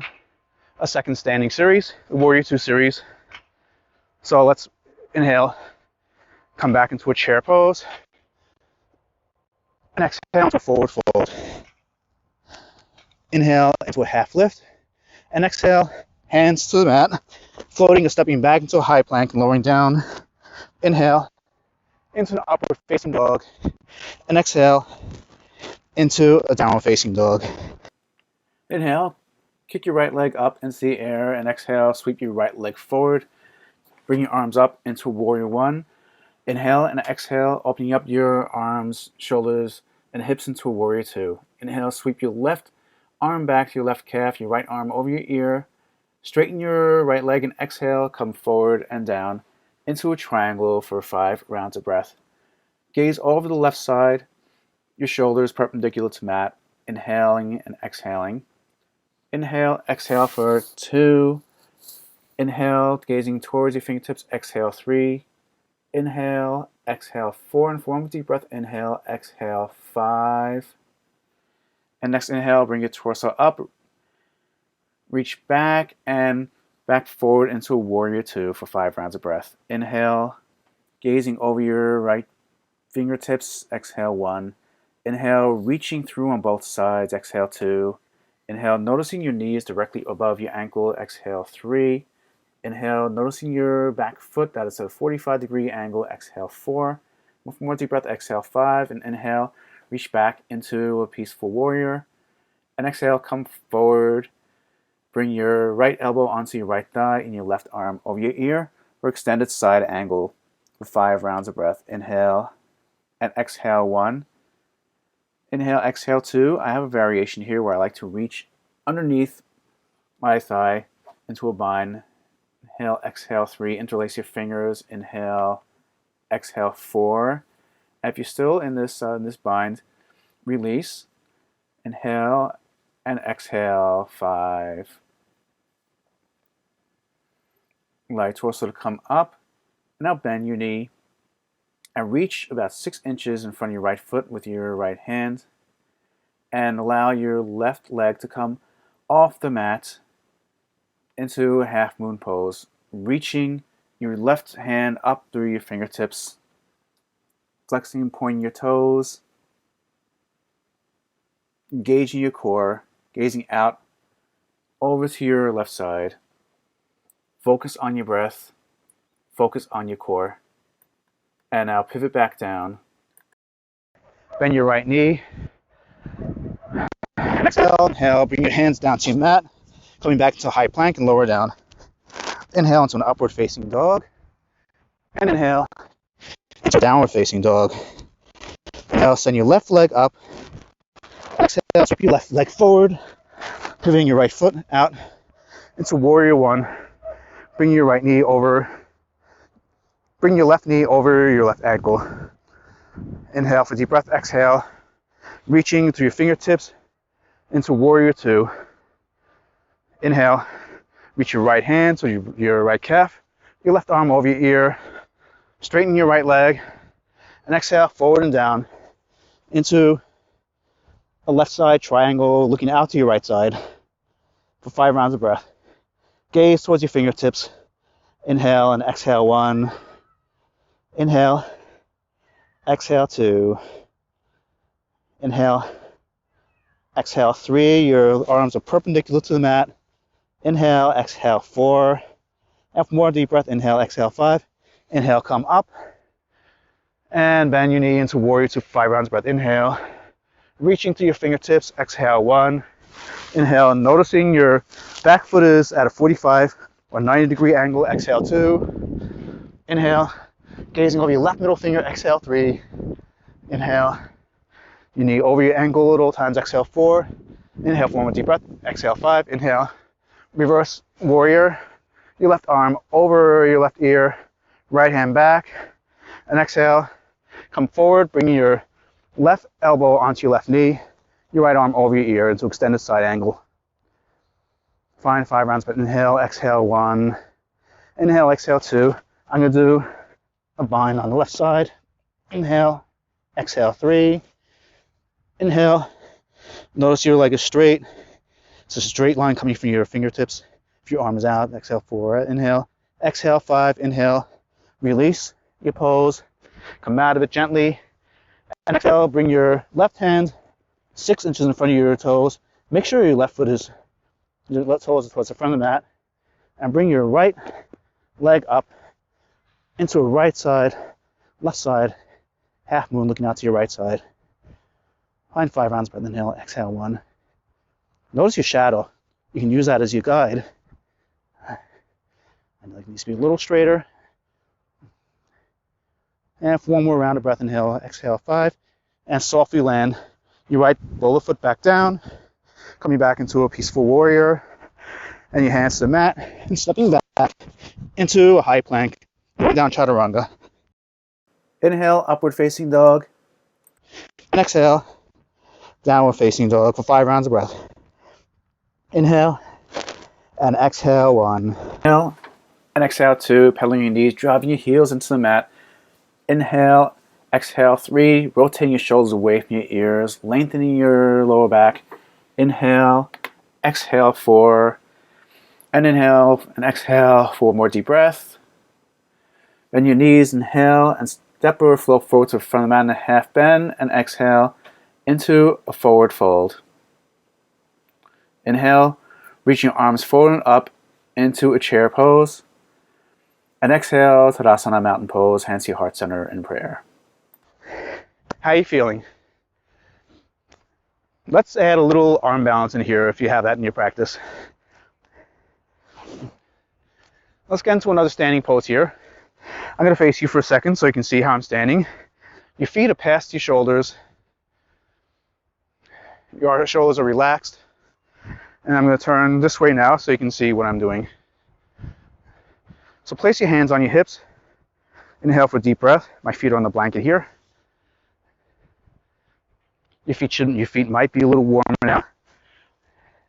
a second standing series, the Warrior 2 series. So let's inhale, come back into a chair pose, and exhale to forward fold. Inhale into a half lift, and exhale, hands to the mat, floating or stepping back into a high plank and lowering down. Inhale into an upward facing dog, and exhale into a downward facing dog. Inhale, kick your right leg up into the air, and exhale, sweep your right leg forward. Bring your arms up into Warrior 1. Inhale and exhale, opening up your arms, shoulders, and hips into a Warrior 2. Inhale, sweep your left arm back to your left calf, your right arm over your ear. Straighten your right leg and exhale, come forward and down into a triangle for 5 rounds of breath. Gaze over the left side, your shoulders perpendicular to mat. Inhaling and exhaling. Inhale, exhale for 2. Inhale, gazing towards your fingertips. Exhale, 3. Inhale, exhale, 4. And 4 with deep breath. Inhale, exhale, 5. And next inhale, bring your torso up. Reach back and back forward into a Warrior 2 for 5 rounds of breath. Inhale, gazing over your right fingertips. Exhale, 1. Inhale, reaching through on both sides. Exhale, 2. Inhale, noticing your knees directly above your ankle. Exhale, 3. Inhale, noticing your back foot that is at a 45-degree angle. Exhale, 4. One more deep breath. Exhale, 5. And inhale, reach back into a peaceful warrior. And exhale, come forward. Bring your right elbow onto your right thigh and your left arm over your ear for extended side angle for 5 rounds of breath. Inhale and exhale, 1. Inhale, exhale, 2. I have a variation here where I like to reach underneath my thigh into a bind. Inhale, exhale, 3. Interlace your fingers. Inhale, exhale, 4. And if you're still in this bind, release. Inhale and exhale, 5. Allow your torso to come up. Now bend your knee and reach about 6 inches in front of your right foot with your right hand. And allow your left leg to come off the mat into a half moon pose, reaching your left hand up through your fingertips, flexing and pointing your toes, engaging your core, gazing out over to your left side. Focus on your breath, focus on your core. And now pivot back down. Bend your right knee. Exhale, inhale, bring your hands down to your mat, coming back into a high plank and lower down. Inhale into an upward facing dog. And inhale into a downward facing dog. Inhale, send your left leg up. Exhale, sweep your left leg forward, pivoting your right foot out into Warrior 1. Bring your right knee over. Bring your left knee over your left ankle. Inhale for deep breath. Exhale, reaching through your fingertips into Warrior 2. Inhale, reach your right hand, so your right calf, your left arm over your ear. Straighten your right leg. And exhale, forward and down into a left side triangle, looking out to your right side for 5 rounds of breath. Gaze towards your fingertips. Inhale and exhale, 1. Inhale, exhale, 2. Inhale, exhale, 3. Your arms are perpendicular to the mat. Inhale, exhale, 4. And for more deep breath, inhale, exhale, 5. Inhale, come up. And bend your knee into Warrior 2 for 5 rounds of breath. Inhale, reaching to your fingertips. Exhale, 1. Inhale, noticing your back foot is at a 45 or 90-degree angle. Exhale, 2. Inhale, gazing over your left middle finger. Exhale, 3. Inhale, your knee over your ankle at all times. Exhale, 4. Inhale, 4 more deep breath. Exhale, 5. Inhale, reverse warrior. Your left arm over your left ear, right hand back, and exhale, come forward, bringing your left elbow onto your left knee, your right arm over your ear into extended side angle. Find 5 rounds, but inhale, exhale 1, inhale, exhale 2. I'm going to do a bind on the left side. Inhale, exhale 3, inhale. Notice your leg is straight. It's a straight line coming from your fingertips. If your arm is out, exhale 4, inhale, exhale 5, inhale, release your pose, come out of it gently, and exhale, bring your left hand 6 inches in front of your toes. Make sure your left toes towards the front of the mat, and bring your right leg up into a right side, left side, half moon looking out to your right side. Find 5 rounds, breath, inhale, exhale 1. Notice your shadow. You can use that as your guide. And the leg needs to be a little straighter. And for 1 more round of breath, inhale, exhale 5. And softly land your right lower foot back down, coming back into a peaceful warrior, and your hands to the mat, and stepping back into a high plank, down chaturanga. Inhale, upward facing dog. And exhale, downward facing dog for 5 rounds of breath. Inhale, and exhale 1. Inhale, and exhale 2, pedaling your knees, driving your heels into the mat. Inhale, exhale 3, rotating your shoulders away from your ears, lengthening your lower back. Inhale, exhale 4, and inhale and exhale for more deep breath. Bend your knees, inhale, and step or flow forward to the front of the mat in a half bend, and exhale into a forward fold. Inhale, reaching your arms forward and up into a chair pose. And exhale, Tadasana mountain pose, hands to your heart center in prayer. How are you feeling? Let's add a little arm balance in here if you have that in your practice. Let's get into another standing pose here. I'm going to face you for a second so you can see how I'm standing. Your feet are past your shoulders. Your shoulders are relaxed. And I'm going to turn this way now so you can see what I'm doing. So place your hands on your hips. Inhale for a deep breath. My feet are on the blanket here. Your feet might be a little warmer now.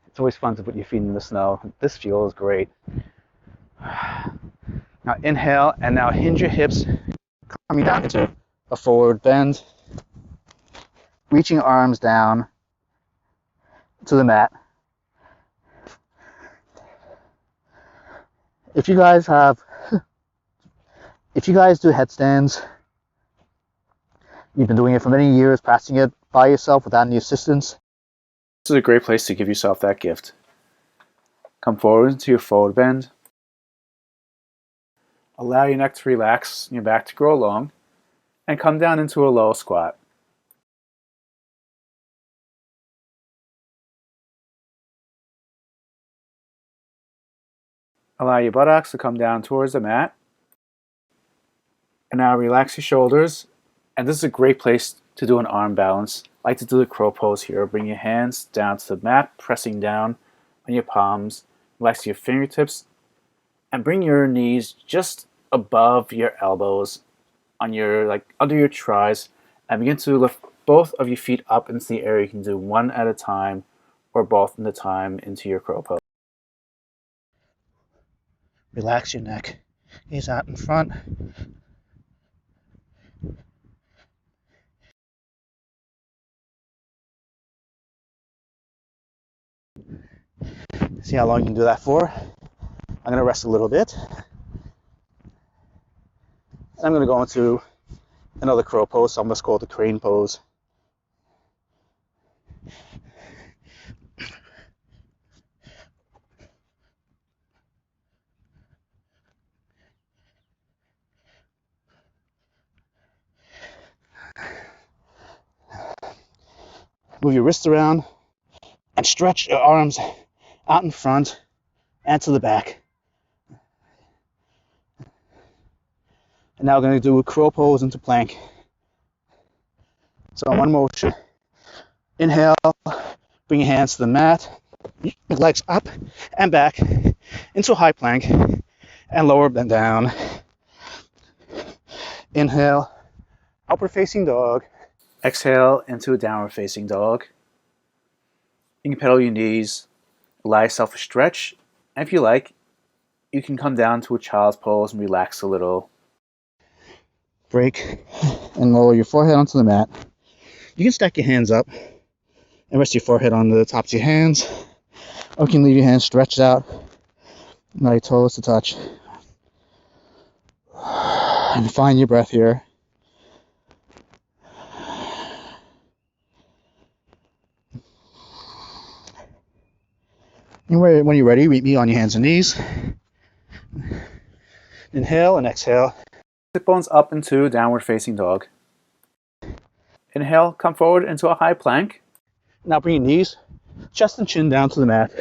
It's always fun to put your feet in the snow. This feels great. Now inhale, and now hinge your hips, coming down into a forward bend. Reaching arms down to the mat. If you guys do headstands, you've been doing it for many years, practicing it by yourself without any assistance. This is a great place to give yourself that gift. Come forward into your forward bend. Allow your neck to relax and your back to grow long, and come down into a low squat. Allow your buttocks to come down towards the mat. And now relax your shoulders. And this is a great place to do an arm balance. I like to do the crow pose here. Bring your hands down to the mat, pressing down on your palms. Relax your fingertips. And bring your knees just above your elbows, on your under your thighs. And begin to lift both of your feet up into the air. You can do one at a time or both at a time into your crow pose. Relax your neck. Gaze out in front. See how long you can do that for. I'm going to rest a little bit. I'm going to go into another crow pose. Some of us call it the crane pose. Move your wrists around and stretch your arms out in front and to the back. And now we're going to do a crow pose into plank. So in one motion, inhale, bring your hands to the mat, your legs up and back into a high plank, and lower them down. Inhale, upward facing dog. Exhale into a downward facing dog. You can pedal your knees, allow yourself a stretch, and if you like, you can come down to a child's pose and relax a little. Break and lower your forehead onto the mat. You can stack your hands up and rest your forehead on the tops of your hands, or you can leave your hands stretched out, allow your toes to touch, and find your breath here. And when you're ready, meet me on your hands and knees. Inhale and exhale. Sit bones up into downward facing dog. Inhale, come forward into a high plank. Now bring your knees, chest and chin down to the mat.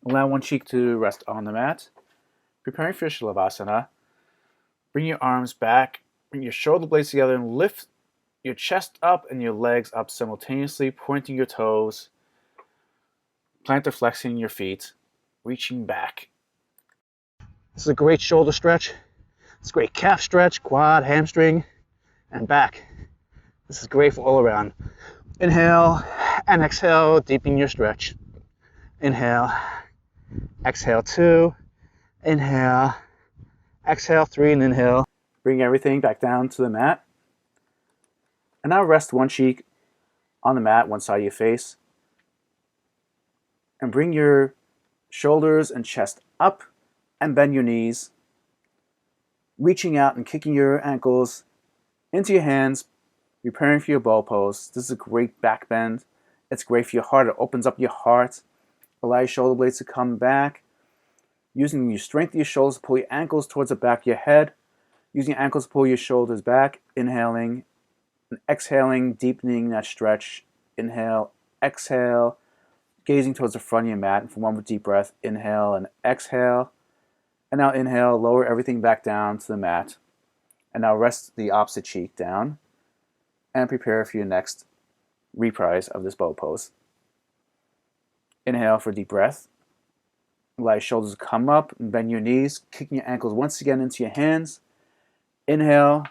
Allow one cheek to rest on the mat. Preparing for Savasana. Bring your arms back, bring your shoulder blades together and lift your chest up and your legs up simultaneously, pointing your toes, plantar flexing your feet, reaching back. This is a great shoulder stretch. It's a great calf stretch, quad, hamstring, and back. This is great for all around. Inhale and exhale, deepen your stretch. Inhale, exhale 2, inhale, exhale 3, and inhale. Bring everything back down to the mat. And now rest one cheek on the mat, one side of your face. And bring your shoulders and chest up and bend your knees, reaching out and kicking your ankles into your hands, preparing for your bow pose. This is a great back bend. It's great for your heart. It opens up your heart. Allow your shoulder blades to come back. Using your strength of your shoulders to pull your ankles towards the back of your head. Using your ankles to pull your shoulders back. Inhaling and exhaling, deepening that stretch. Inhale, exhale, gazing towards the front of your mat. And for one more deep breath, inhale and exhale. And now inhale, lower everything back down to the mat. And now rest the opposite cheek down. And prepare for your next reprise of this bow pose. Inhale for a deep breath. Allow your shoulders to come up and bend your knees, kicking your ankles once again into your hands. Inhale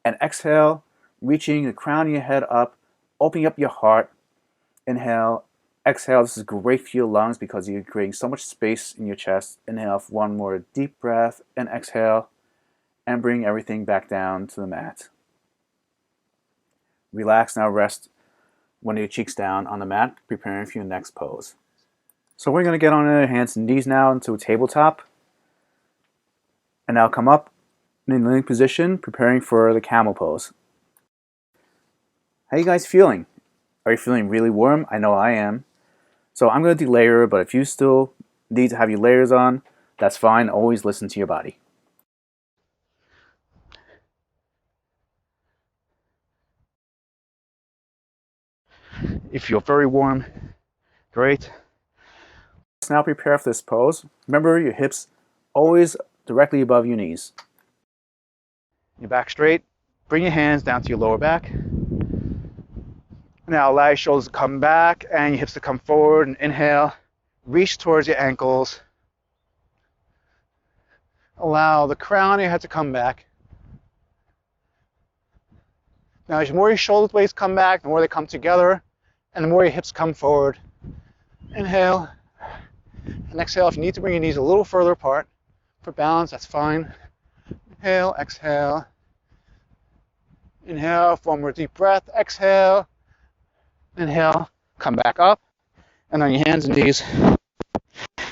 and exhale, reaching the crown of your head up, opening up your heart. Inhale, exhale. This is great for your lungs because you're creating so much space in your chest. Inhale for one more deep breath and exhale, and bring everything back down to the mat. Relax, now rest one of your cheeks down on the mat, preparing for your next pose. So we're going to get on our hands and knees now into a tabletop. And now come up in a kneeling position, preparing for the camel pose. How are you guys feeling? Are you feeling really warm? I know I am. So I'm going to delayer, but if you still need to have your layers on, that's fine. Always listen to your body. You feel very warm. Great. Let's now prepare for this pose. Remember, your hips always directly above your knees. Your back straight. Bring your hands down to your lower back. Now allow your shoulders to come back and your hips to come forward, and inhale. Reach towards your ankles. Allow the crown of your head to come back. Now as the more your shoulder blades come back, the more they come together, and the more your hips come forward. Inhale. And exhale. If you need to bring your knees a little further apart for balance, that's fine. Inhale, exhale. Inhale, one more deep breath. Exhale. Inhale, come back up. And on your hands and knees.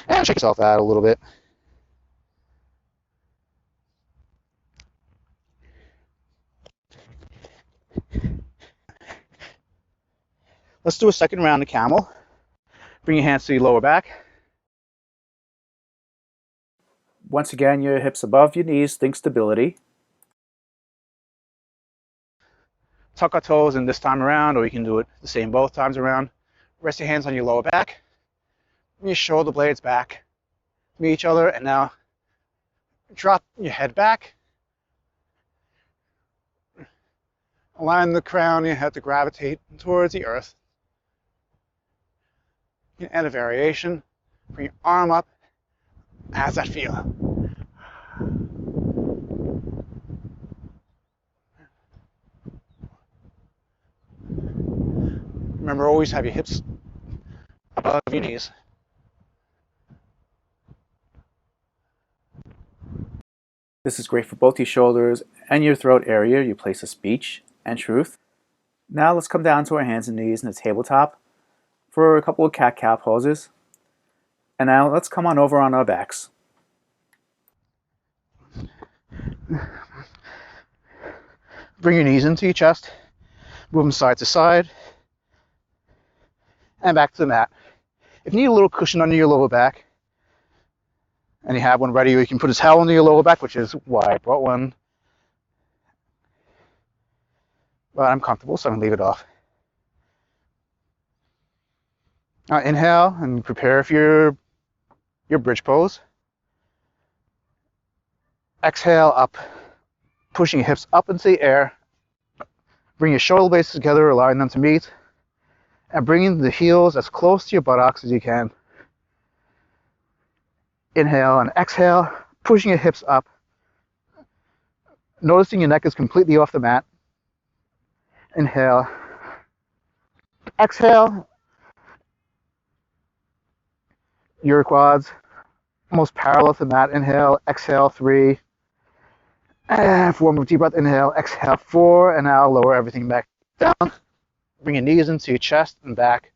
And shake yourself out a little bit. Let's do a second round of camel. Bring your hands to your lower back. Once again, your hips above your knees. Think stability. Tuck our toes in this time around, or you can do it the same both times around. Rest your hands on your lower back. Bring your shoulder blades back. Meet each other, and now drop your head back. Allowing the crown of your head to gravitate towards the earth. You can add a variation. Bring your arm up. How's that feel? Remember, always have your hips above your knees. This is great for both your shoulders and your throat area, your place of speech and truth. Now let's come down to our hands and knees in the tabletop for a couple of cat-cow poses. And now let's come on over on our backs. Bring your knees into your chest, move them side to side, and back to the mat. If you need a little cushion under your lower back, and you have one ready, you can put a towel under your lower back, which is why I brought one. But I'm comfortable, so I'm going to leave it off. Now inhale and prepare for your bridge pose. Exhale up, pushing your hips up into the air. Bring your shoulder blades together, allowing them to meet. And bringing the heels as close to your buttocks as you can. Inhale and exhale, pushing your hips up. Noticing your neck is completely off the mat. Inhale. Exhale. Your quads almost parallel to the mat. Inhale, exhale, 3. And 4, move deep breath. Inhale, exhale, 4. And now lower everything back down. Bring your knees into your chest and back.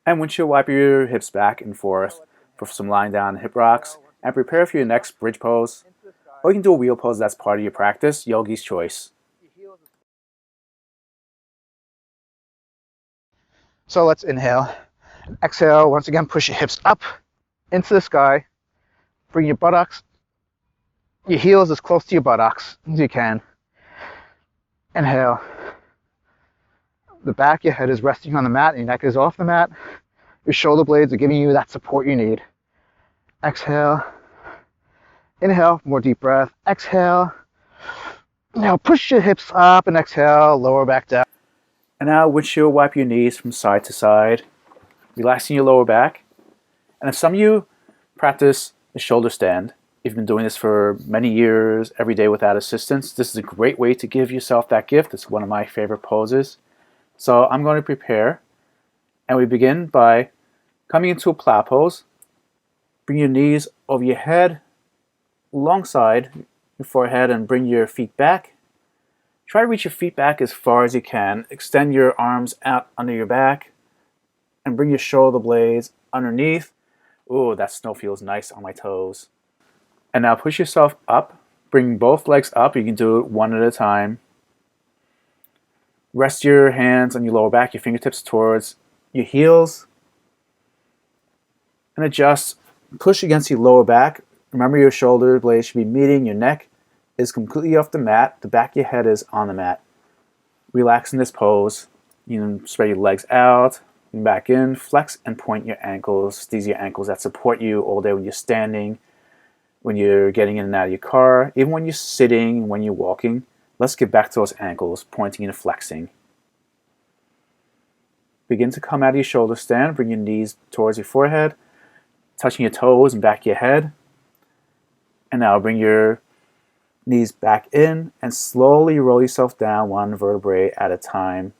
And windshield wipe your hips back and forth for some lying down hip rocks. And prepare for your next bridge pose. Or you can do a wheel pose, that's part of your practice, yogi's choice. So let's inhale. Exhale, once again, push your hips up into the sky. Bring your buttocks, your heels as close to your buttocks as you can. Inhale. The back of your head is resting on the mat, and your neck is off the mat. Your shoulder blades are giving you that support you need. Exhale. Inhale, more deep breath. Exhale. Now push your hips up and exhale, lower back down. And now windshield wipe your knees from side to side, relaxing your lower back. And if some of you practice the shoulder stand, you've been doing this for many years, every day without assistance, this is a great way to give yourself that gift. It's one of my favorite poses. So I'm going to prepare, and we begin by coming into a plow pose. Bring your knees over your head, alongside your forehead, and bring your feet back. Try to reach your feet back as far as you can. Extend your arms out under your back, and bring your shoulder blades underneath. Ooh, that snow feels nice on my toes. And now push yourself up. Bring both legs up. You can do it one at a time. Rest your hands on your lower back, your fingertips towards your heels. And adjust. Push against your lower back. Remember, your shoulder blades should be meeting. Your neck is completely off the mat. The back of your head is on the mat. Relax in this pose. You can spread your legs out, back in, flex and point your ankles. These are your ankles that support you all day when you're standing, when you're getting in and out of your car, even when you're sitting, when you're walking. Let's get back to those ankles, pointing and flexing. Begin to come out of your shoulder stand. Bring your knees towards your forehead, touching your toes and back of your head. And now bring your knees back in and slowly roll yourself down one vertebrae at a time.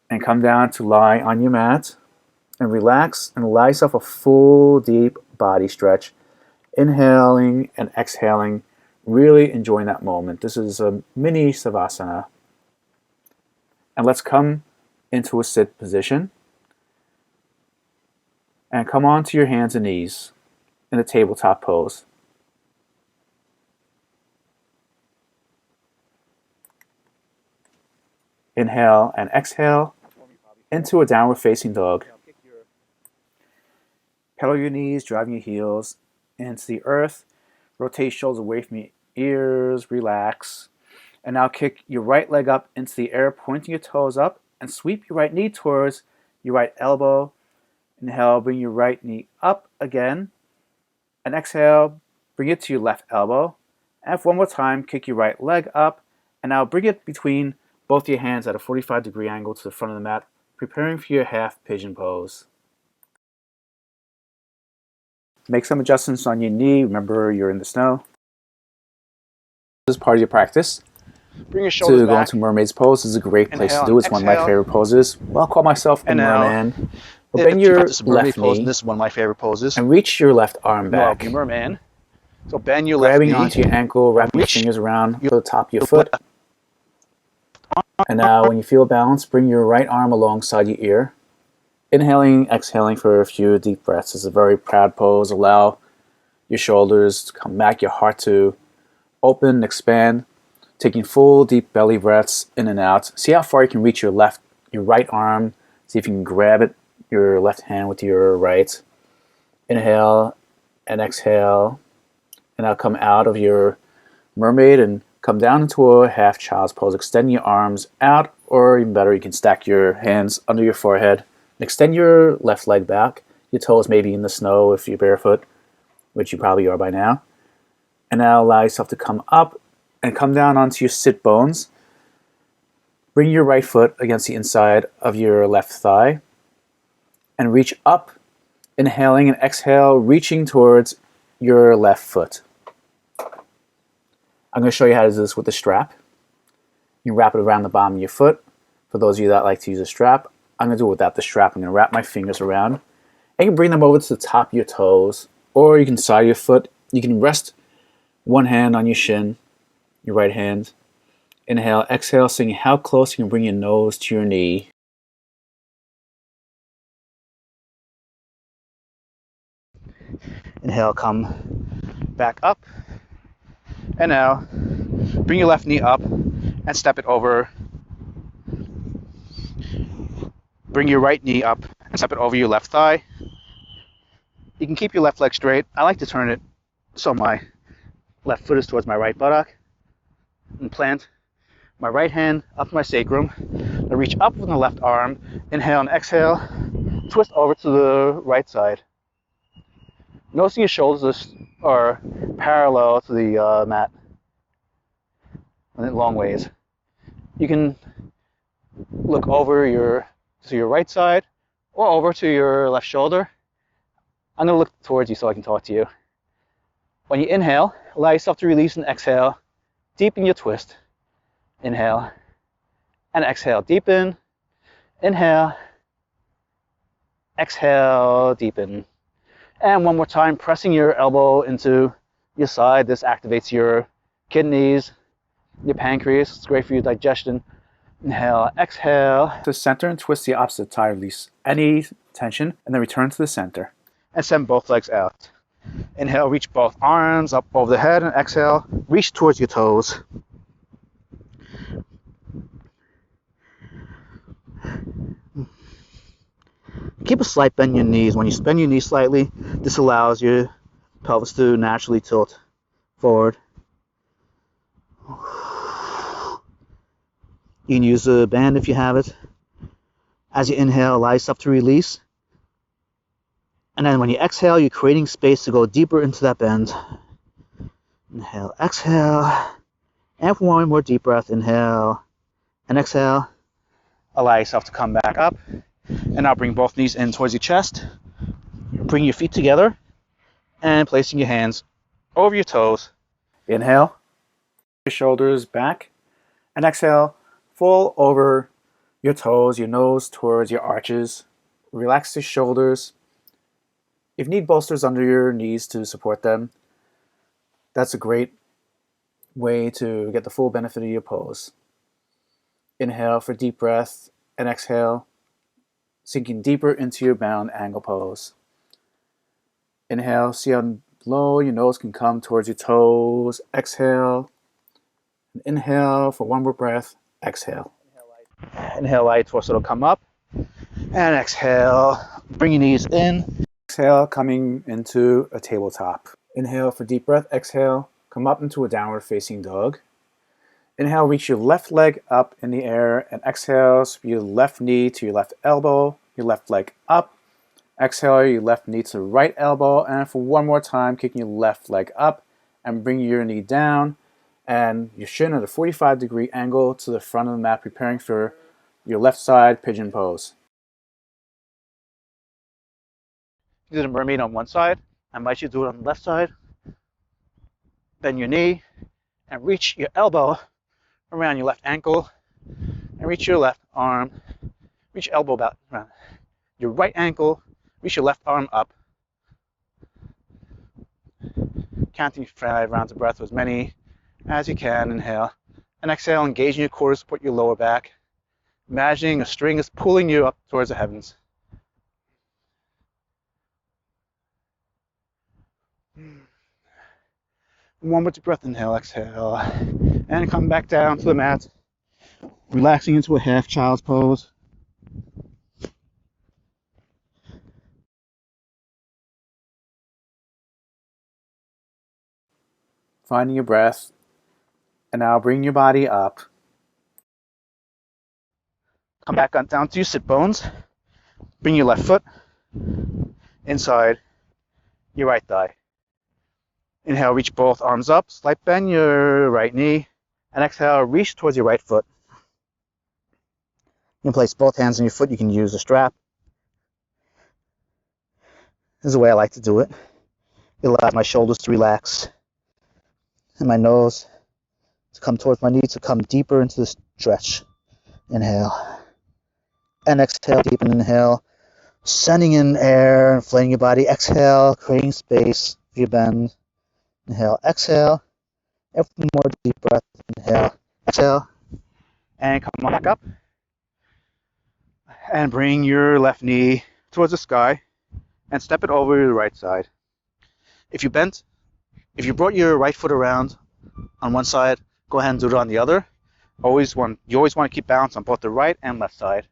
And come down to lie on your mat and relax and allow yourself a full deep body stretch. Inhaling and exhaling, really enjoying that moment. This is a mini Savasana. And let's come into a sit position. And come onto your hands and knees in a tabletop pose. Inhale and exhale into a downward facing dog. Pedal your knees, driving your heels into the earth. Rotate shoulders away from your ears, relax. And now kick your right leg up into the air, pointing your toes up, and sweep your right knee towards your right elbow. Inhale, bring your right knee up again. And exhale, bring it to your left elbow. And one more time, kick your right leg up. And now bring it between both your hands at a 45-degree angle to the front of the mat, preparing for your half pigeon pose. Make some adjustments on your knee. Remember, you're in the snow. This is part of your practice. Bring your shoulders To go back. into Mermaid's pose is a great place Inhale to do. and It's one of my exhale. favorite poses. Well, I'll call myself a And now, merman. But if bend you your practice a mermaid left pose, and knee this is one of my favorite poses. and reach your left arm No, I'll back. be merman. So bend your left Grabbing knee. onto your ankle, wrapping your Reach fingers around your the top of your foot. And now, when you feel balanced, bring your right arm alongside your ear. Inhaling, exhaling for a few deep breaths. It's a very proud pose. Allow your shoulders to come back, your heart to open, expand. Taking full, deep belly breaths in and out. See how far you can reach your right arm. See if you can grab it, your left hand with your right. Inhale and exhale. And now come out of your mermaid and come down into a half child's pose. Extend your arms out, or even better, you can stack your hands under your forehead. Extend your left leg back. Your toes may be in the snow if you're barefoot, which you probably are by now. And now allow yourself to come up and come down onto your sit bones. Bring your right foot against the inside of your left thigh and reach up, inhaling and exhale, reaching towards your left foot. I'm going to show you how to do this with the strap. You wrap it around the bottom of your foot. For those of you that like to use a strap, I'm going to do it without the strap. I'm going to wrap my fingers around. And you can bring them over to the top of your toes, or you can side your foot. You can rest one hand on your shin, your right hand. Inhale, exhale, seeing how close you can bring your nose to your knee. Inhale, come back up. And now, bring your left knee up and step it over. Bring your right knee up and step it over your left thigh. You can keep your left leg straight. I like to turn it so my left foot is towards my right buttock. And plant my right hand up my sacrum. I reach up with the left arm. Inhale and exhale. Twist over to the right side. Noticing your shoulders are parallel to the mat in long ways. You can look over to your right side or over to your left shoulder. I'm going to look towards you so I can talk to you. When you inhale, allow yourself to release and exhale. Deepen your twist. Inhale and exhale. Deepen. Inhale. Exhale. Deepen. And one more time, pressing your elbow into your side. This activates your kidneys, your pancreas. It's great for your digestion. Inhale, exhale. To center and twist the opposite side. Release any tension and then return to the center. And send both legs out. Inhale, reach both arms up over the head, and exhale, reach towards your toes. Keep a slight bend in your knees. When you bend your knees slightly, this allows your pelvis to naturally tilt forward. You can use a band if you have it. As you inhale, allow yourself to release. And then when you exhale, you're creating space to go deeper into that bend. Inhale, exhale. And for one more deep breath, inhale and exhale. Allow yourself to come back up. And now bring both knees in towards your chest. Bring your feet together. And placing your hands over your toes. Inhale, your shoulders back. And exhale, full over your toes, your nose towards your arches. Relax the shoulders. If you need bolsters under your knees to support them, that's a great way to get the full benefit of your pose. Inhale for deep breath and exhale, sinking deeper into your bound angle pose. Inhale, see how low your nose can come towards your toes. Exhale. And inhale for one more breath. Exhale. Inhale light, torso will come up. And exhale, bring your knees in. Exhale, coming into a tabletop. Inhale for deep breath. Exhale, come up into a downward facing dog. Inhale, reach your left leg up in the air. And exhale, sweep your left knee to your left elbow, your left leg up. Exhale, your left knee to the right elbow. And for one more time, kicking your left leg up and bring your knee down. And your shin at a 45-degree angle to the front of the mat, preparing for your left side pigeon pose. You do the mermaid on one side. I invite you to do it on the left side. Bend your knee and reach your elbow around your left ankle and reach your left arm, reach your elbow about around your right ankle, reach your left arm up. Counting 5 rounds of breath, as many as you can. Inhale and exhale, engaging your core to support your lower back. Imagining a string is pulling you up towards the heavens. One more deep breath, inhale, exhale, and come back down to the mat, relaxing into a half child's pose. Finding your breath, and now bring your body up. Come back on down to your sit bones. Bring your left foot inside your right thigh. Inhale, reach both arms up, slight bend your right knee, and exhale, reach towards your right foot. You can place both hands on your foot. You can use a strap. This is the way I like to do it. It allows my shoulders to relax and my nose to come towards my knee, to come deeper into the stretch. Inhale. And exhale, deep inhale. Sending in air, inflating your body. Exhale, creating space for your bend. Inhale, exhale. And one more deep breath. Inhale, exhale. And come on back up. And bring your left knee towards the sky and step it over to the right side. If you brought your right foot around on one side, go ahead and do it on the other. You always want to keep balance on both the right and left side.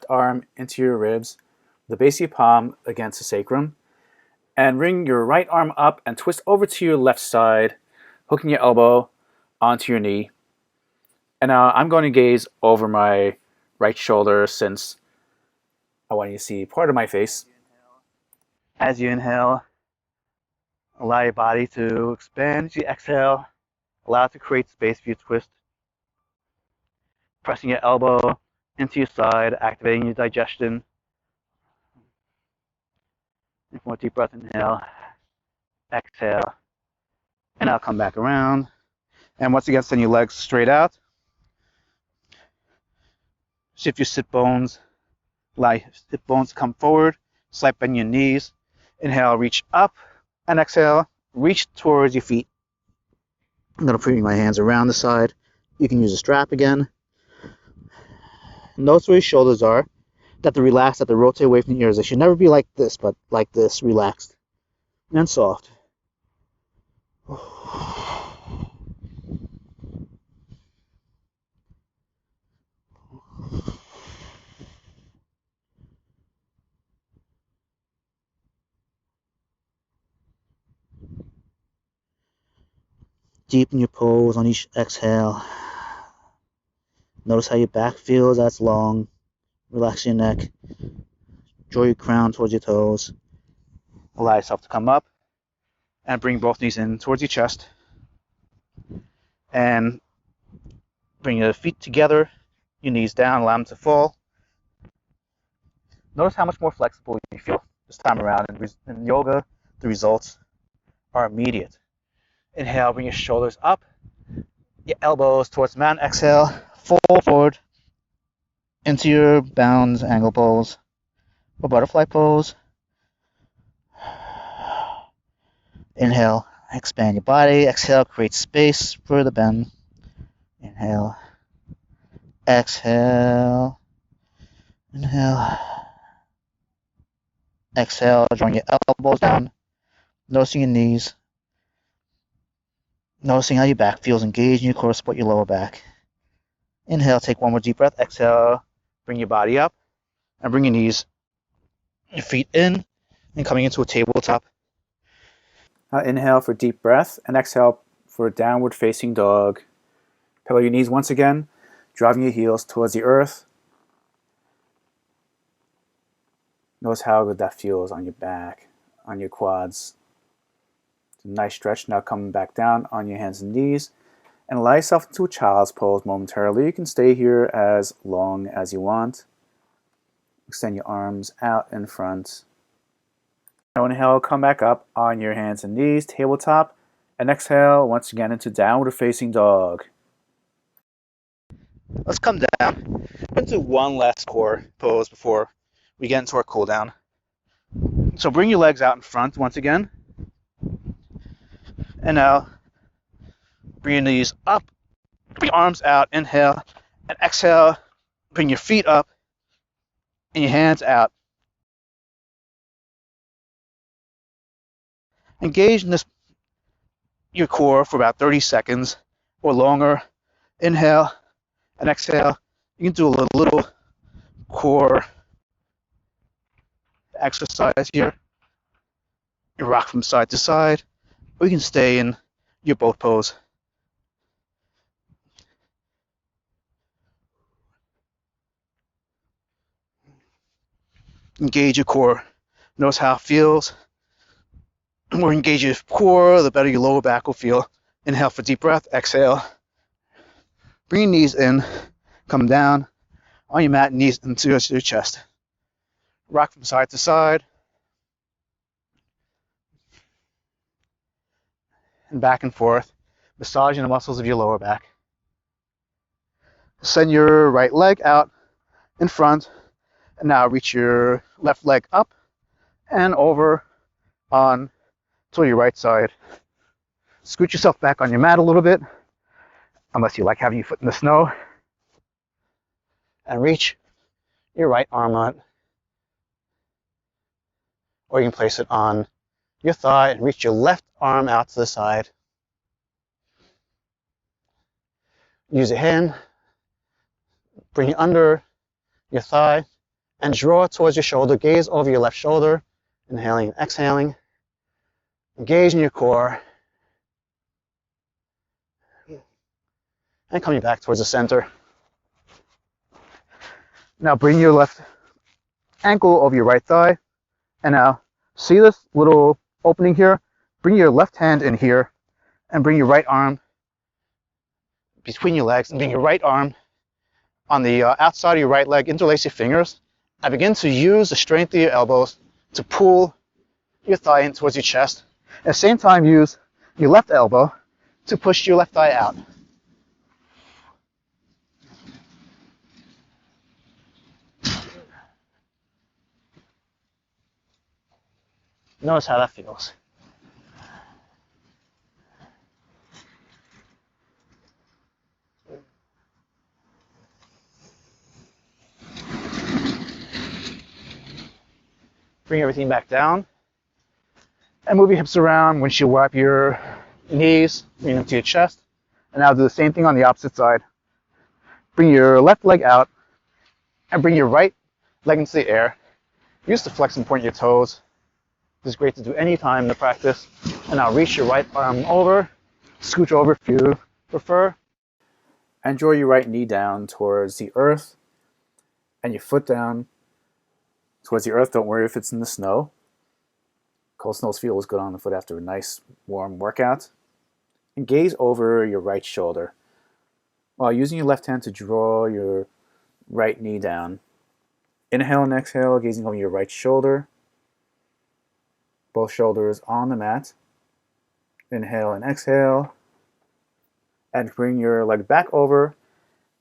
Arm into your ribs, the base of your palm against the sacrum, and bring your right arm up and twist over to your left side, hooking your elbow onto your knee. And now I'm going to gaze over my right shoulder since I want you to see part of my face. As you inhale, allow your body to expand. As you exhale, allow it to create space for you to twist. Pressing your elbow into your side, activating your digestion. Take one deep breath, inhale, exhale, and now come back around. And once again, send your legs straight out. Shift your sit bones. Allow your sit bones to come forward. Slight bend your knees. Inhale, reach up, and exhale, reach towards your feet. I'm going to bring my hands around the side. You can use a strap again. Notice where your shoulders are, that they relax, that they rotate away from the ears. They should never be like this, but like this, relaxed and soft. Deepen your pose on each exhale. Notice how your back feels, that's long. Relax your neck. Draw your crown towards your toes. Allow yourself to come up and bring both knees in towards your chest. And bring your feet together, your knees down, allow them to fall. Notice how much more flexible you feel this time around. In yoga, the results are immediate. Inhale, bring your shoulders up, your elbows towards the mat. Exhale, fold forward into your bound angle pose or butterfly pose. Inhale, expand your body. Exhale, create space for the bend. Inhale, exhale, inhale, exhale, drawing your elbows down, noticing your knees, noticing how your back feels engaged in your core, support your lower back. Inhale, take one more deep breath. Exhale, bring your body up and bring your knees, your feet in, and coming into a tabletop. Now inhale for deep breath and exhale for downward facing dog. Pillow your knees once again, driving your heels towards the earth. Notice how good that feels on your back, on your quads. It's a nice stretch. Now coming back down on your hands and knees and allow yourself into a child's pose momentarily. You can stay here as long as you want. Extend your arms out in front. Now inhale, come back up on your hands and knees, tabletop, and exhale once again into downward facing dog. Let's come down. We're going to do one last core pose before we get into our cool down. So bring your legs out in front once again. And now bring your knees up, bring your arms out, inhale, and exhale, bring your feet up and your hands out. Engage in your core for about 30 seconds or longer. Inhale and exhale. You can do a little core exercise here. You rock from side to side, or you can stay in your boat pose. Engage your core. Notice how it feels. The more you engage your core, the better your lower back will feel. Inhale for deep breath. Exhale. Bring your knees in. Come down on your mat, knees into your chest. Rock from side to side. And back and forth, massaging the muscles of your lower back. Send your right leg out in front, and now reach your left leg up and over on to your right side. Scoot yourself back on your mat a little bit, unless you like having your foot in the snow, and reach your right arm out, or you can place it on your thigh and reach your left arm out to the side. Use your hand, bring it under your thigh, and draw it towards your shoulder. Gaze over your left shoulder, inhaling and exhaling. Engage in your core, and coming back towards the center. Now bring your left ankle over your right thigh, and now see this little opening here? Bring your left hand in here, and bring your right arm between your legs, and bring your right arm on the outside of your right leg. Interlace your fingers, and begin to use the strength of your elbows to pull your thigh in towards your chest. At the same time, use your left elbow to push your left thigh out. Notice how that feels. Bring everything back down. And move your hips around. Windshield wipe your knees, bring them to your chest. And now do the same thing on the opposite side. Bring your left leg out and bring your right leg into the air. Use the flex and point your toes. This is great to do any time in the practice. And now reach your right arm over, scooch over if you prefer. And draw your right knee down towards the earth and your foot down towards the earth. Don't worry if it's in the snow. Cold snows feel good on the foot after a nice warm workout. And gaze over your right shoulder while using your left hand to draw your right knee down. Inhale and exhale, gazing over your right shoulder. Both shoulders on the mat. Inhale and exhale. And bring your leg back over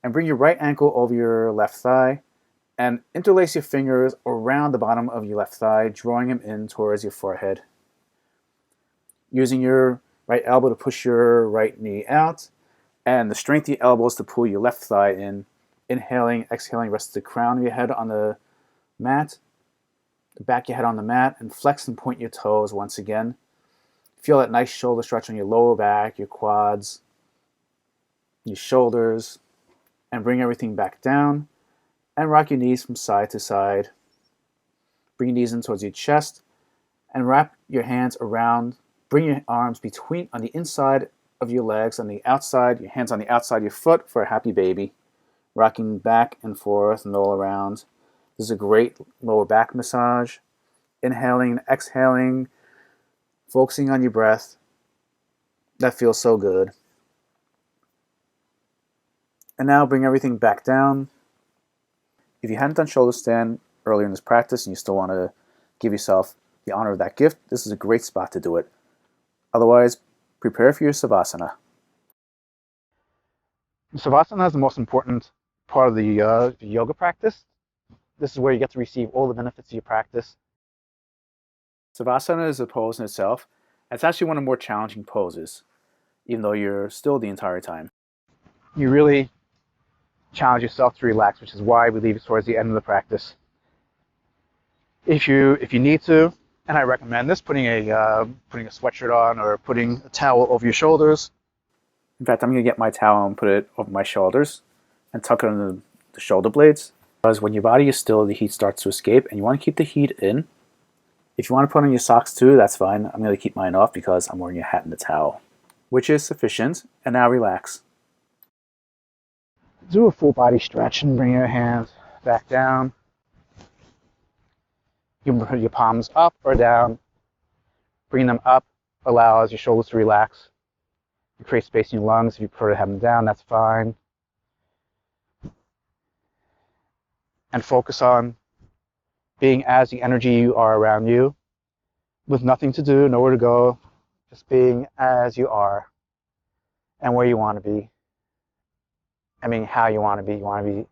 and bring your right ankle over your left thigh. And interlace your fingers around the bottom of your left thigh, drawing them in towards your forehead. Using your right elbow to push your right knee out, and the strength of your elbows to pull your left thigh in. Inhaling, exhaling, rest the crown of your head on the mat, the back of your head on the mat, and flex and point your toes once again. Feel that nice shoulder stretch on your lower back, your quads, your shoulders, and bring everything back down. And rock your knees from side to side. Bring your knees in towards your chest and wrap your hands around. Bring your arms between on the inside of your legs, on the outside, your hands on the outside of your foot for a happy baby. Rocking back and forth and all around. This is a great lower back massage. Inhaling and exhaling, focusing on your breath. That feels so good. And now bring everything back down. If you hadn't done shoulder stand earlier in this practice and you still want to give yourself the honor of that gift, this is a great spot to do it. Otherwise, prepare for your Savasana. Savasana is the most important part of the yoga practice. This is where you get to receive all the benefits of your practice. Savasana is a pose in itself. It's actually one of the more challenging poses, even though you're still the entire time. You really challenge yourself to relax, which is why we leave it towards the end of the practice. If you need to, and I recommend this, putting a sweatshirt on or putting a towel over your shoulders. In fact, I'm going to get my towel and put it over my shoulders and tuck it under the shoulder blades. Because when your body is still, the heat starts to escape, and you want to keep the heat in. If you want to put on your socks too, that's fine. I'm going to keep mine off because I'm wearing a hat and a towel, which is sufficient. And now relax. Do a full body stretch and bring your hands back down. You can put your palms up or down. Bring them up allows your shoulders to relax. You create space in your lungs. If you prefer to have them down, that's fine. And focus on being as the energy you are around you, with nothing to do, nowhere to go, just being as you are and where you want to be. I mean, how you want to be.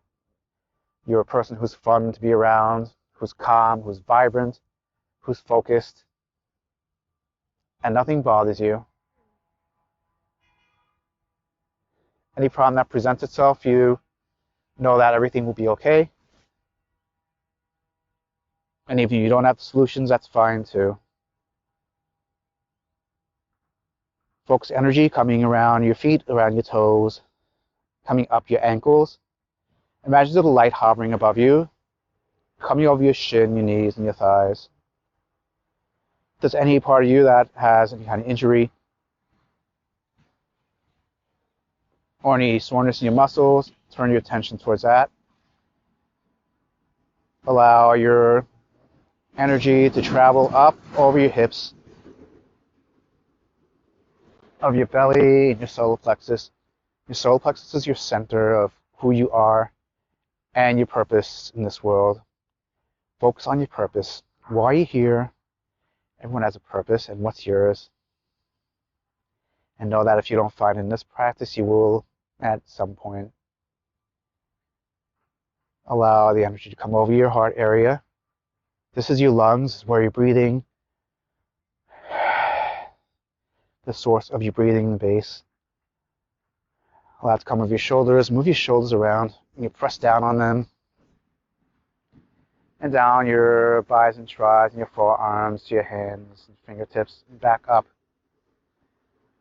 You're a person who's fun to be around, who's calm, who's vibrant, who's focused, and nothing bothers you. Any problem that presents itself, you know that everything will be okay. And if you don't have the solutions, that's fine too. Focus energy coming around your feet, around your toes, coming up your ankles. Imagine a little light hovering above you, coming over your shin, your knees, and your thighs. If there's any part of you that has any kind of injury or any soreness in your muscles, turn your attention towards that. Allow your energy to travel up over your hips, of your belly and your solar plexus. Your solar plexus is your center of who you are and your purpose in this world. Focus on your purpose. Why are you here? Everyone has a purpose, and what's yours? And know that if you don't find it in this practice, you will at some point. Allow the energy to come over your heart area. This is your lungs, this is where you're breathing. The source of your breathing, the base. Allow it to come over your shoulders. Move your shoulders around. And you press down on them. And down your bis and tris and your forearms to your hands and fingertips. And back up.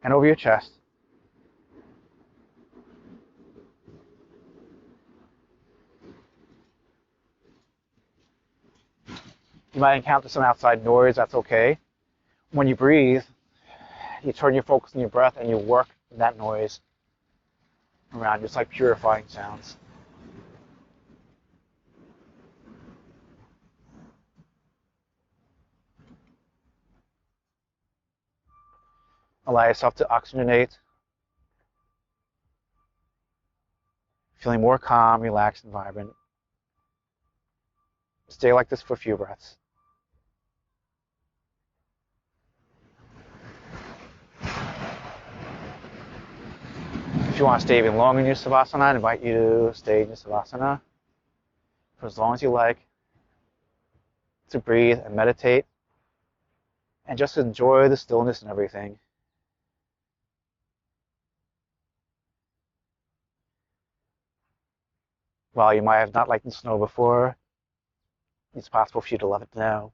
And over your chest. You might encounter some outside noise. That's okay. When you breathe, you turn your focus on your breath and you work that noise around, just like purifying sounds. Allow yourself to oxygenate, feeling more calm, relaxed, and vibrant. Stay like this for a few breaths. If you want to stay even longer in your Savasana, I invite you to stay in your Savasana for as long as you like, to breathe and meditate, and just enjoy the stillness and everything. While you might have not liked the snow before, it's possible for you to love it now.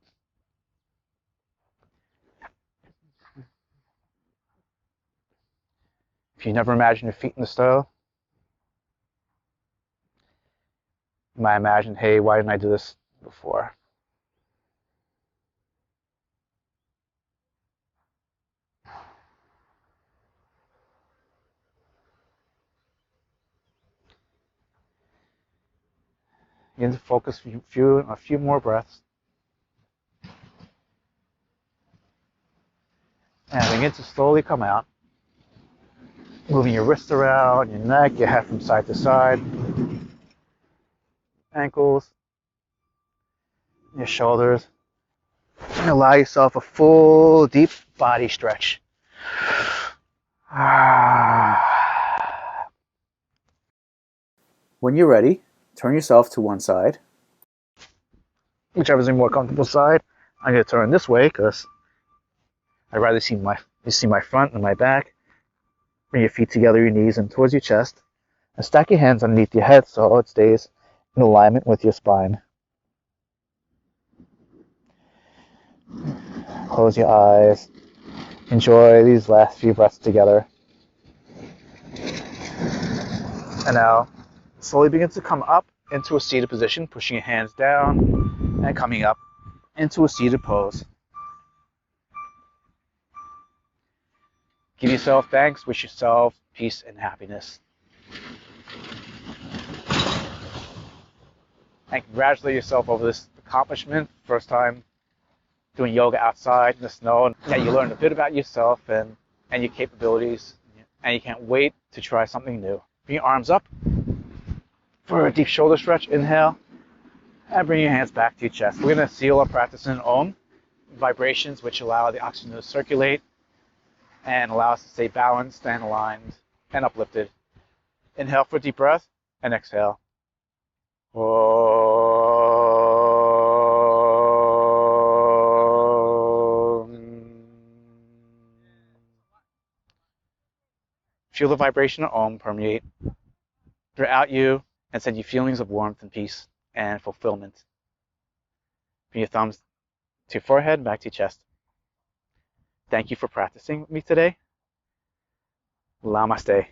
If you never imagined your feet in the snow, you might imagine, hey, why didn't I do this before? You need to focus a few more breaths. And begin to slowly come out. Moving your wrists around, your neck, your head from side to side. Ankles, your shoulders. And allow yourself a full, deep body stretch. When you're ready, turn yourself to one side. Whichever's the more comfortable side. I'm going to turn this way because I'd rather see my front and my back. Bring your feet together, your knees, and towards your chest. And stack your hands underneath your head so it stays in alignment with your spine. Close your eyes. Enjoy these last few breaths together. And now, slowly begin to come up into a seated position, pushing your hands down and coming up into a seated pose. Give yourself thanks, wish yourself peace and happiness. And congratulate yourself over this accomplishment. First time doing yoga outside in the snow, and that you learned a bit about yourself and your capabilities, and you can't wait to try something new. Bring your arms up for a deep shoulder stretch. Inhale, and bring your hands back to your chest. We're going to seal our practice in Om vibrations, which allow the oxygen to circulate and allow us to stay balanced and aligned and uplifted. Inhale for a deep breath, and exhale. Feel the vibration of Om permeate throughout you and send you feelings of warmth and peace and fulfillment. Bring your thumbs to your forehead, back to your chest. Thank you for practicing with me today. Llamaste.